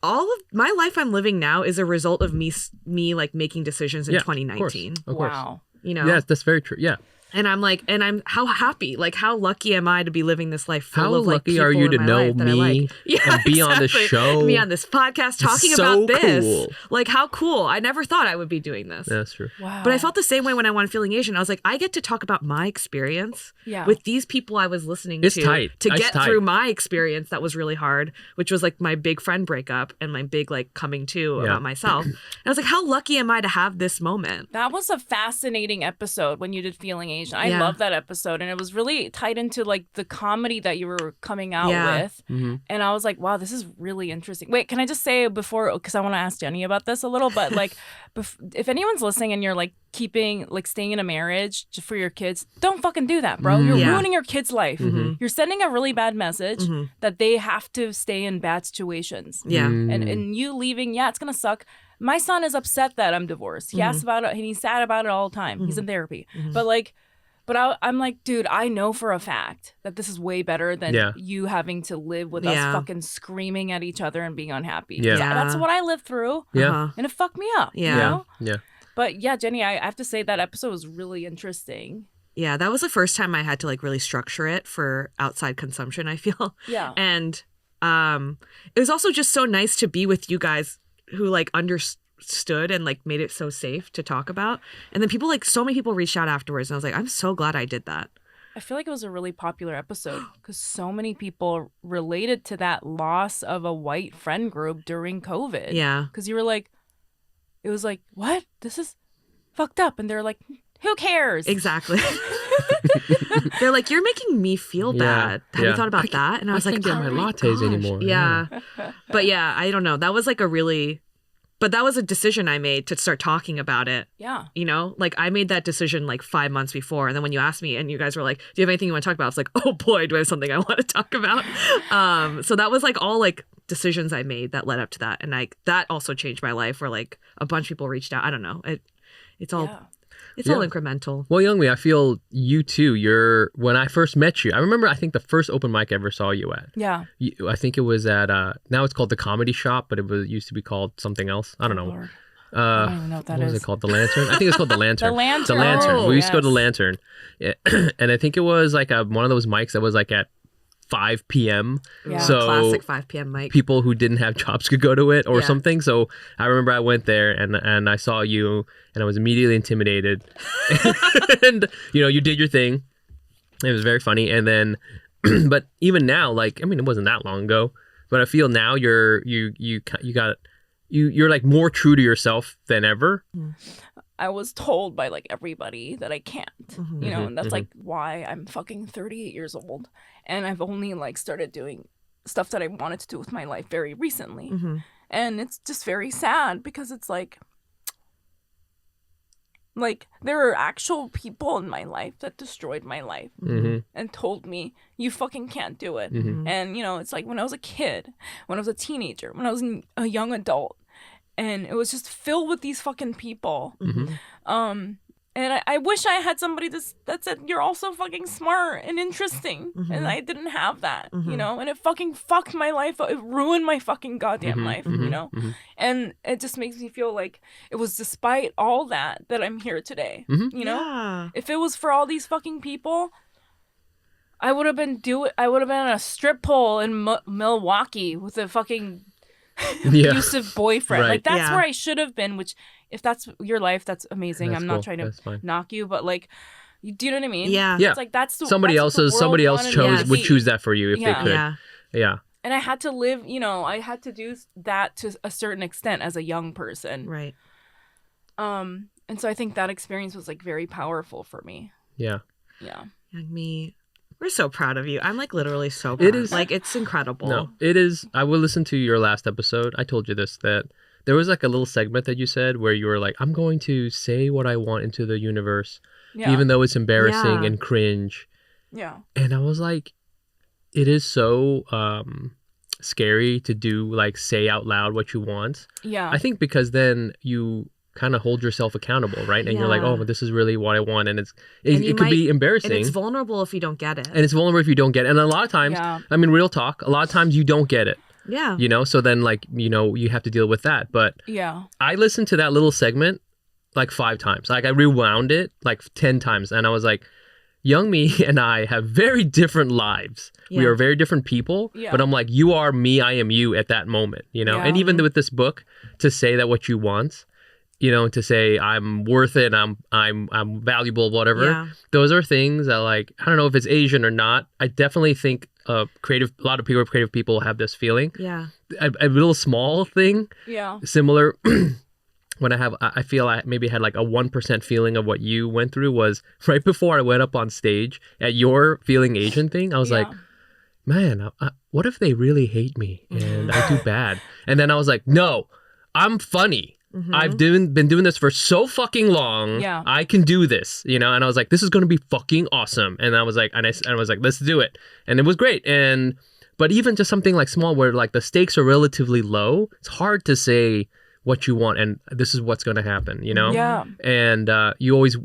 all of my life I'm living now is a result of me like making decisions in 2019. Of course. Wow. You know? Yes, that's very true. Yeah. And I'm how happy, like how lucky am I to be living this life full how of like lucky people are you in to my know life that I me like. Yeah, and be on this show, be on this podcast talking so about this. cool. Like how cool. I never thought I would be doing this. Yeah, that's true. Wow. But I felt the same way when I wanted Feeling Asian. I was like, I get to talk about my experience with these people I was listening It's to tight. to It's get tight. through my experience that was really hard, which was like my big friend breakup and my big like coming to about myself. And I was like, how lucky am I to have this moment? That was a fascinating episode when you did Feeling Asian. I love that episode, and it was really tied into like the comedy that you were coming out with. And I was like, wow, this is really interesting. Wait, can I just say before, because I want to ask Jenny about this a little, but like if anyone's listening and you're like staying in a marriage for your kids, don't fucking do that, bro. You're ruining your kid's life. You're sending a really bad message that they have to stay in bad situations. And you leaving, it's gonna suck. My son is upset that I'm divorced. He asks about it and he's sad about it all the time. He's in therapy. But I'm like, dude, I know for a fact that this is way better than you having to live with us fucking screaming at each other and being unhappy. That's what I lived through. And it fucked me up. You know? But yeah, Jenny, I have to say that episode was really interesting. Yeah, that was the first time I had to like really structure it for outside consumption, I feel. Yeah. And it was also just so nice to be with you guys who like understood and like made it so safe to talk about. And then people, like so many people reached out afterwards and I was like, I'm so glad I did that. I feel like it was a really popular episode because so many people related to that loss of a white friend group during COVID. Yeah. Because you were like, it was like, what? This is fucked up. And they're like, who cares? Exactly. They're like, you're making me feel bad. Have you thought about that? And I was like, can't get my my lattes gosh. anymore. Yeah. But yeah, I don't know. That was like but that was a decision I made to start talking about it. Yeah. You know, like I made that decision like 5 months before. And then when you asked me and you guys were like, do you have anything you want to talk about? I was like, oh boy, do I have something I want to talk about? So that was like all like decisions I made that led up to that. And like that also changed my life where like a bunch of people reached out. I don't know. It's all incremental. Well, Youngmi, I feel you too. When I first met you, I think the first open mic I ever saw you at. Yeah. I think it was at, now it's called the Comedy Shop, but it used to be called something else. I don't know. Lord. I don't even know what that is. What was it called? The Lantern? I think it's called The Lantern. The Lantern. The Lantern. Oh, We used to go to yes. The Lantern. Yeah. And I think it was like one of those mics that was like at 5 p.m. Yeah. So Classic 5 p.m. mic. people who didn't have jobs could go to it or something. So I remember I went there and I saw you and I was immediately intimidated. And, you did your thing. It was very funny. And then, but even now, like, I mean, it wasn't that long ago, but I feel now you're like more true to yourself than ever. I was told by like everybody that I can't, and that's like why I'm fucking 38 years old and I've only like started doing stuff that I wanted to do with my life very recently. And it's just very sad because it's like there are actual people in my life that destroyed my life and told me you fucking can't do it. And it's like when I was a kid, when I was a teenager, when I was a young adult, and it was just filled with these fucking people. And I wish I had somebody that said, you're also fucking smart and interesting. And I didn't have that, and it fucking fucked my life up. It ruined my fucking goddamn life, And it just makes me feel like it was despite all that I'm here today, Yeah. If it was for all these fucking people, I would have been on a strip pole in Milwaukee with a fucking abusive boyfriend. Right. Like that's where I should have been. Which, if that's your life, that's amazing. That's I'm cool. not trying to That's fine. knock you, but like, do you know what I mean? Yeah. Yeah. It's like that's somebody else would choose that for you if they could. Yeah. And I had to live. I had to do that to a certain extent as a young person. Right. And so I think that experience was like very powerful for me. Yeah. Yeah. Youngmi, we're so proud of you. I'm like literally so proud. It is. Like, it's incredible. No, it is. I will listen to your last episode. I told you this, that there was like a little segment that you said where you were like, I'm going to say what I want into the universe, even though it's embarrassing and cringe. Yeah. And I was like, it is so scary to do, like, say out loud what you want. Yeah. I think because then you kind of hold yourself accountable, right? And you're like, oh, this is really what I want. And it could be embarrassing. And it's vulnerable if you don't get it. And it's vulnerable if you don't get it. And a lot of times, I mean, real talk, a lot of times you don't get it. Yeah. So then, like, you have to deal with that. But I listened to that little segment like 5 times. Like, I rewound it like 10 times. And I was like, Youngmi and I have very different lives. Yeah. We are very different people. Yeah. But I'm like, you are me, I am you at that moment, Yeah. And even with this book, to say that what you want, to say I'm worth it, I'm valuable, whatever. Yeah. Those are things that, like, I don't know if it's Asian or not. I definitely think a lot of creative people have this feeling. Yeah. A little small thing. Yeah. Similar. When I feel I maybe had like a 1% feeling of what you went through was right before I went up on stage at your Feeling Asian thing. I was like, man, what if they really hate me and I do bad? And then I was like, no, I'm funny. Mm-hmm. I've been doing this for so fucking long. Yeah. I can do this, And I was like, this is going to be fucking awesome. And I was like, let's do it. And it was great. But even just something like small where like the stakes are relatively low, it's hard to say what you want and this is what's going to happen, Yeah. And you always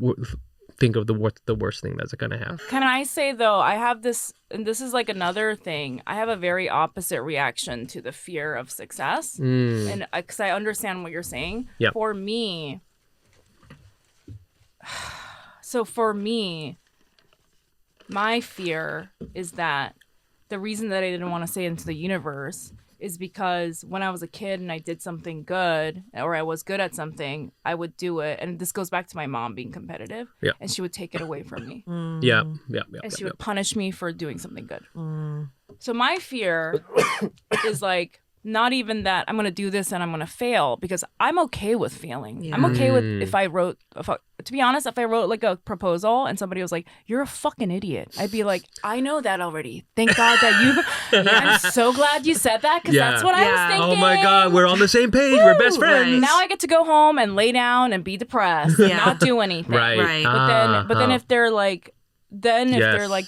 think of the worst thing that's going to happen. Can I say, though, I have this, and this is like another thing, I have a very opposite reaction to the fear of success. And because I understand what you're saying. Yep. For me, my fear is that the reason that I didn't want to say into the universe is because when I was a kid and I did something good or I was good at something, I would do it. And this goes back to my mom being competitive. Yeah. And she would take it away from me. Yeah. And she would punish me for doing something good. So my fear is like, not even that I'm going to do this and I'm going to fail, because I'm okay with failing. Yeah. I'm okay with if I wrote like a proposal and somebody was like, you're a fucking idiot, I'd be like, I know that already. Thank God that you, I'm so glad you said that, because that's what I was thinking. Oh my God, we're on the same page. We're best friends. Right. Now I get to go home and lay down and be depressed and not do anything. Right. But then if they're like,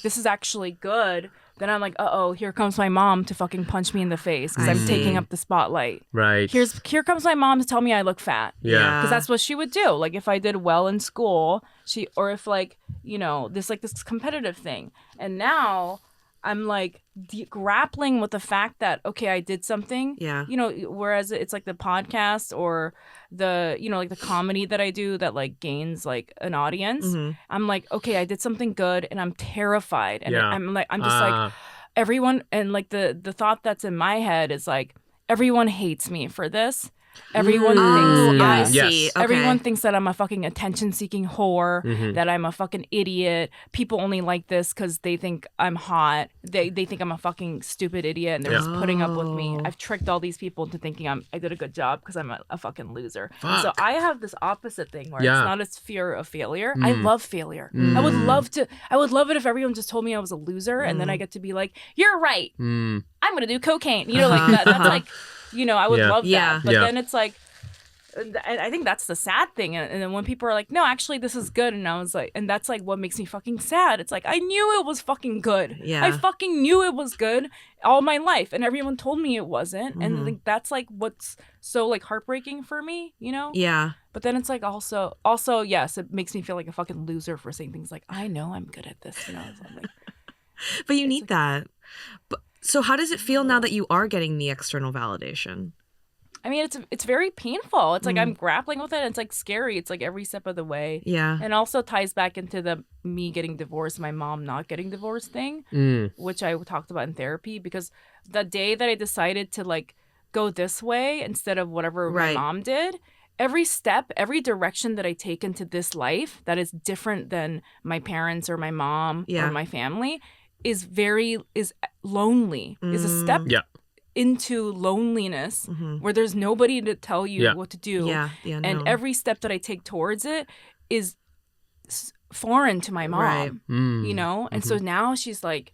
this is actually good, then I'm like, here comes my mom to fucking punch me in the face because I'm taking up the spotlight. Right. Here comes my mom to tell me I look fat. Yeah. Because that's what she would do. Like, if I did well in school, if like, this competitive thing. And now I'm like grappling with the fact that, okay, I did something. Yeah. Whereas it's like the podcast or the, like the comedy that I do that like gains like an audience. Mm-hmm. I'm like, okay, I did something good and I'm terrified. And I'm just like everyone. And like the thought that's in my head is like, everyone hates me for this. Everyone thinks everyone thinks that I'm a fucking attention-seeking whore, that I'm a fucking idiot. People only like this because they think I'm hot. They think I'm a fucking stupid idiot, and they're just putting up with me. I've tricked all these people into thinking I did a good job because I'm a fucking loser. So I have this opposite thing where it's not as fear of failure. I love failure. I would love it if everyone just told me I was a loser, and then I get to be like, you're right. I'm gonna do cocaine. Like that. That's like. I would love that. But then it's like, I think that's the sad thing. And then when people are like, no, actually, this is good. And I was like, and that's like what makes me fucking sad. It's like, I knew it was fucking good. Yeah. I fucking knew it was good all my life. And everyone told me it wasn't. And I think that's like what's so like heartbreaking for me, Yeah. But then it's like also, yes, it makes me feel like a fucking loser for saying things like, I know I'm good at this, So I'm like, but you need that. So how does it feel now that you are getting the external validation? I mean, it's very painful. It's like I'm grappling with it. And it's like scary. It's like every step of the way. Yeah. And also ties back into the me getting divorced, my mom not getting divorced thing, which I talked about in therapy. Because the day that I decided to like go this way instead of whatever my mom did, every step, every direction that I take into this life that is different than my parents or my mom or my family is lonely. Is a step into loneliness where there's nobody to tell you what to do. And every step that I take towards it is foreign to my mom, you know? And so now she's like,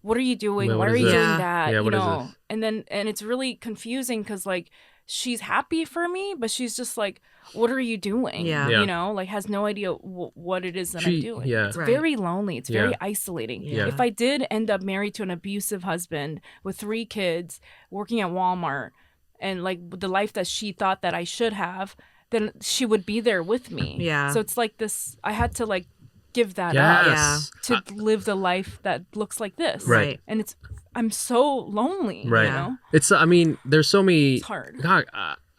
what are you doing? Why are you doing that? Yeah, you what is know? this? And it's really confusing because like she's happy for me, but she's just like, what are you doing? You know, like has no idea what it is that I'm doing. It's very lonely. It's very isolating. If I did end up married to an abusive husband with 3 kids, working at Walmart, and like the life that she thought that I should have, then she would be there with me. So it's like this, I had to like give that up to live the life that looks like this. And I'm so lonely. You know? It's, I mean, there's so many. It's hard. God,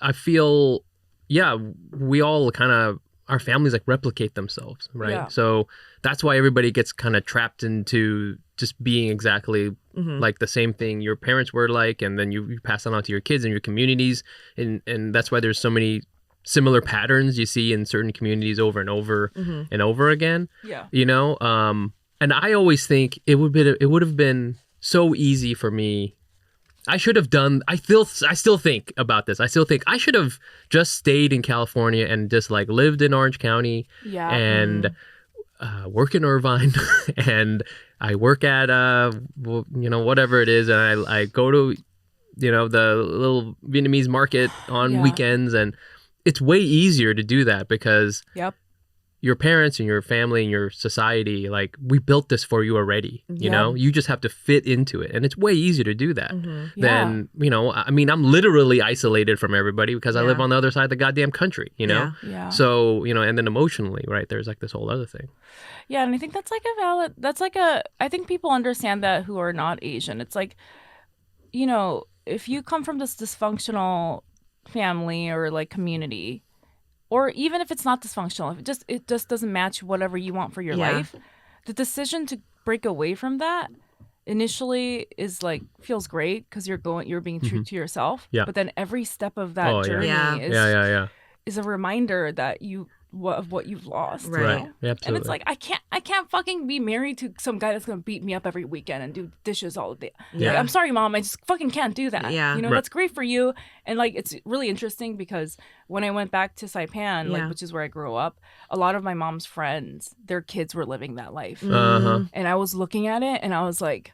I feel, we all kind of, our families like replicate themselves, right? So that's why everybody gets kind of trapped into just being exactly like the same thing your parents were like, and then you pass that on to your kids and your communities, and that's why there's so many similar patterns you see in certain communities over and over and over again. You know, and I always think it would have been so easy for me. I should have done. I still think about this. I still think I should have just stayed in California and just like lived in Orange County and work in Irvine, and I work at whatever it is, and I go to the little Vietnamese market on weekends, and it's way easier to do that because your parents and your family and your society, like, we built this for you already. You know, you just have to fit into it, and it's way easier to do that than I mean, I'm literally isolated from everybody because I live on the other side of the goddamn country. You know, so and then emotionally, right? There's like this whole other thing. Yeah, and I think that's I think people understand that who are not Asian. It's like, if you come from this dysfunctional family or like community, or even if it's not dysfunctional, if it just doesn't match whatever you want for your life, the decision to break away from that initially is like feels great because you're being true to yourself. But then every step of that journey is a reminder that of what you've lost. Right. Yeah, absolutely. And it's like I can't fucking be married to some guy that's gonna beat me up every weekend and do dishes all day. Like, I'm sorry, Mom, I just fucking can't do that. That's great for you. And like it's really interesting because when I went back to Saipan, like which is where I grew up, a lot of my mom's friends, their kids were living that life. And I was looking at it and I was like,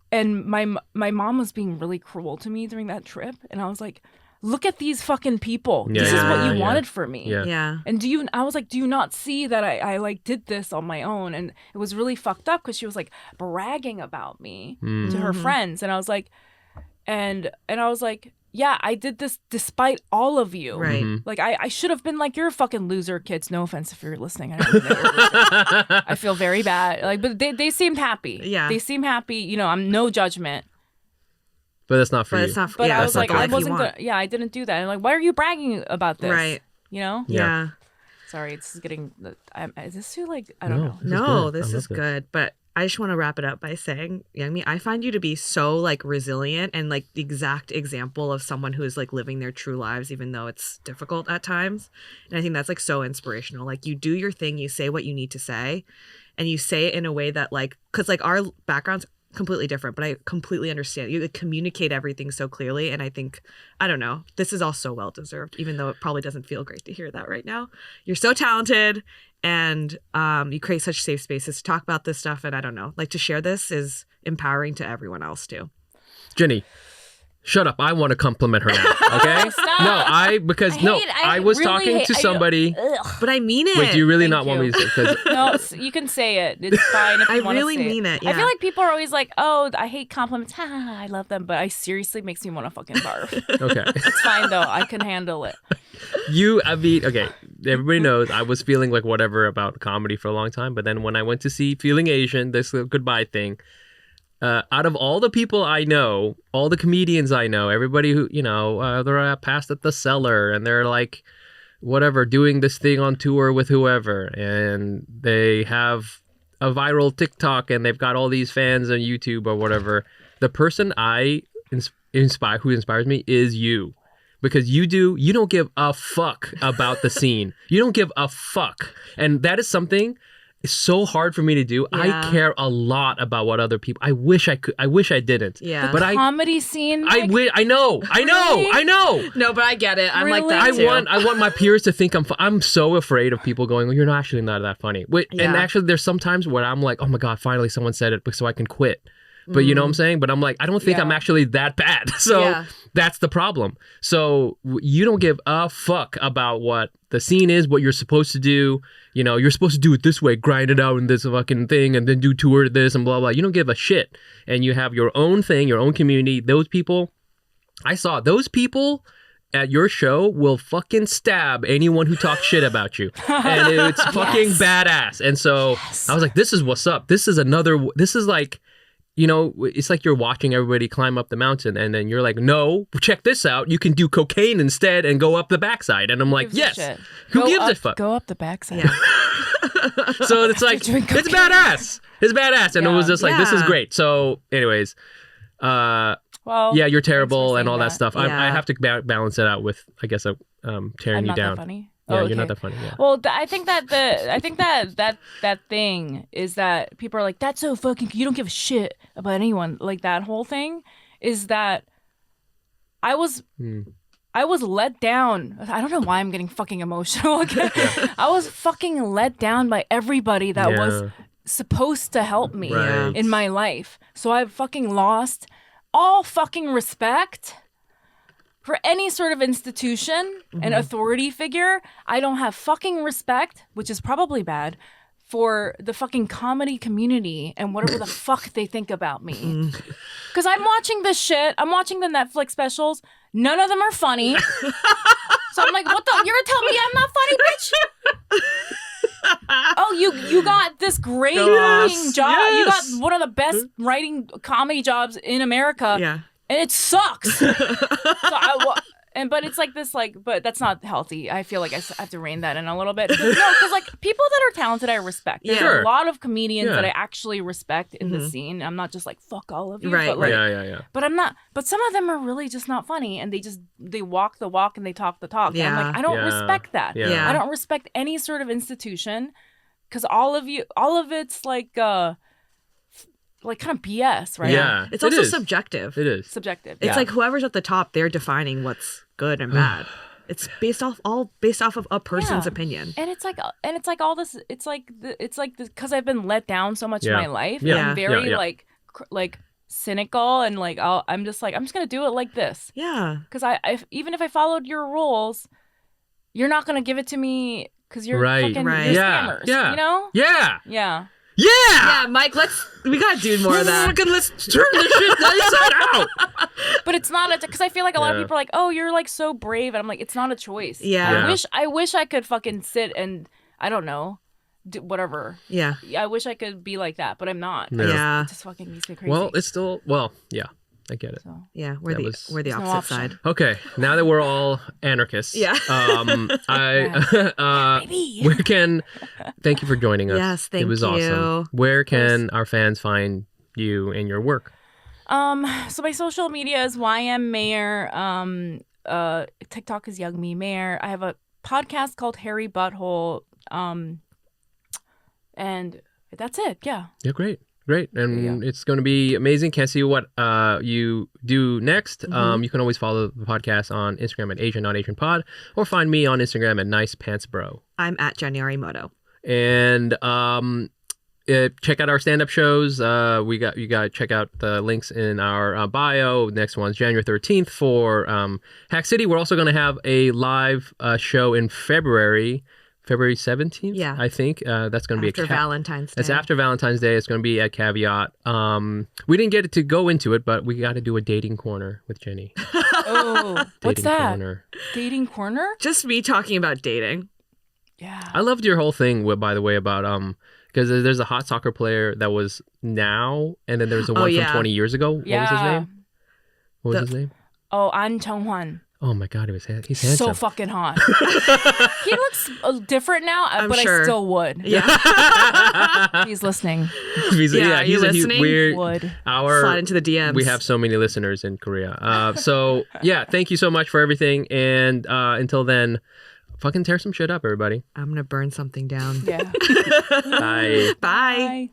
and my mom was being really cruel to me during that trip, and I was like, look at these fucking people. This is what you wanted for me. And I was like, do you not see that I like did this on my own? And it was really fucked up because she was like bragging about me to her friends. And I was like, and I was like, yeah, I did this despite all of you. Like I should have been like, you're a fucking loser, kids. No offense if you're listening. I don't think that you're a loser. I feel very bad. Like, but they seemed happy. They seem happy. I'm no judgment. But that's not for you. But I was like, I wasn't gonna. Yeah, I didn't do that. And like, why are you bragging about this? Right. Yeah. Sorry, this is getting. Is this too like? I don't know. No, this is good. But I just want to wrap it up by saying, Youngmi, I find you to be so like resilient and like the exact example of someone who is like living their true lives, even though it's difficult at times. And I think that's like so inspirational. Like you do your thing, you say what you need to say, and you say it in a way that like, because like our backgrounds completely different, but I completely understand. You communicate everything so clearly, and I think, I don't know, this is all so well deserved, even though it probably doesn't feel great to hear that right now. You're so talented, and you create such safe spaces to talk about this stuff, and I don't know, like to share this is empowering to everyone else too. Jenny, shut up. I want to compliment her now, okay? Stop. No, I was really talking to somebody. But I mean it. Wait, do you really not want me to say it? No, you can say it. It's fine if you want to say it. I really mean it, yeah. I feel like people are always like, oh, I hate compliments. I love them. But I seriously makes me want to fucking barf. Okay. It's fine, though. I can handle it. Okay, everybody knows I was feeling like whatever about comedy for a long time. But then when I went to see Feeling Asian, this goodbye thing, out of all the people I know, all the comedians I know, everybody who, they're past at the cellar and they're like, whatever, doing this thing on tour with whoever. And they have a viral TikTok and they've got all these fans on YouTube or whatever. The person who inspires me is you. Because you don't give a fuck about the scene. You don't give a fuck. And that is something it's so hard for me to do. Yeah. I care a lot about what other people. I wish I could. I wish I didn't. Yeah. The comedy scene. I know. No, but I get it. I'm like that I too. want my peers to think I'm so afraid of people going, well, you're not actually not that funny. And actually, there's some times where I'm like, oh my God, finally someone said it so I can quit. But you know what I'm saying? But I'm like, I don't think I'm actually that bad. So that's the problem. So you don't give a fuck about what the scene is, what you're supposed to do. You're supposed to do it this way, grind it out in this fucking thing, and then do tour this and blah, blah. You don't give a shit. And you have your own thing, your own community. Those people, I saw those people at your show will fucking stab anyone who talks shit about you. And it's fucking badass. And so I was like, this is what's up. This is like, it's like you're watching everybody climb up the mountain and then you're like, no, check this out. You can do cocaine instead and go up the backside. And I'm like, yes. Who gives a fuck? Go up the backside. Yeah. So it's like, it's badass. It's badass. And it was just like, this is great. So anyways, you're terrible and all that stuff. I have to balance it out with, I guess, tearing you down. That funny. Yeah, you're not that funny. Yeah. Well, I think that thing is that people are like, that's so fucking. You don't give a shit about anyone. Like that whole thing is that I was let down. I don't know why I'm getting fucking emotional again. I was fucking let down by everybody that was supposed to help me in my life. So I've fucking lost all fucking respect for any sort of institution and authority figure. I don't have fucking respect, which is probably bad, for the fucking comedy community and whatever the fuck they think about me. Because I'm watching this shit. I'm watching the Netflix specials. None of them are funny. So I'm like, what the? You're gonna tell me I'm not funny, bitch? Oh, you got this great fucking job. Yes. You got one of the best writing comedy jobs in America. Yeah. And it sucks. But it's like this, but that's not healthy. I feel like I have to rein that in a little bit. Because people that are talented, I respect. There's a lot of comedians that I actually respect in the scene. I'm not just like, fuck all of you. Right, but But I'm not. But some of them are really just not funny, and they walk the walk and they talk the talk. Yeah. And I'm like, I don't respect that. Yeah. I don't respect any sort of institution, because all of it's like kind of BS, right? Yeah. It's also subjective. It is. Subjective. It's like whoever's at the top, they're defining what's good and bad. It's based off of a person's opinion. And it's like all this. It's like because I've been let down so much in my life. Yeah. I'm very like cynical and like I'm just gonna do it like this. Yeah. Because even if I followed your rules, you're not gonna give it to me because you're fucking you're scammers. Yeah. You know? Yeah. Yeah. Yeah. Yeah, Mike, we gotta do more of that. Let's turn this shit inside out. But it's not because I feel like a lot of people are like, oh, you're like so brave, and I'm like, it's not a choice. Yeah. I wish I could fucking sit and I don't know, do whatever. Yeah. I wish I could be like that, but I'm not. Yeah. It just fucking makes me crazy. Well, it's still yeah. I get it. So. Yeah, we're the opposite side. Okay, now that we're all anarchists, thank you for joining us. Yes, thank you. It was awesome. Where can our fans find you and your work? So my social media is YM Mayer. TikTok is Youngmi Mayer. I have a podcast called Hairy Butthole. And that's it. Yeah. Yeah, great. And it's going to be amazing. Can't see what you do next. You can always follow the podcast on Instagram at Asian Not Asian Pod, or find me on Instagram at Nice Pants Bro. I'm at January Moto. And check out our stand-up shows. You got to check out the links in our bio. Next one's January 13th for Hack City. We're also going to have a live show in February 17th, yeah, I think. That's going to be after Valentine's Day. It's after Valentine's Day. It's going to be at Caveat. We didn't get to go into it, but we got to do a dating corner with Jenny. Oh, what's that? Corner. Dating corner? Just me talking about dating. Yeah. I loved your whole thing, by the way, about Because there's a hot soccer player that was now, and then there's the one from 20 years ago. What was his name? What was his name? Oh, An Chong-hwan. Oh my God, he's handsome. So fucking hot. He looks different now, but sure. I still would. Yeah. He's listening. He's listening? weird. Would. Slide into the DMs. We have so many listeners in Korea. So yeah, thank you so much for everything. And until then, fucking tear some shit up, everybody. I'm gonna burn something down. Yeah. Bye. Bye. Bye.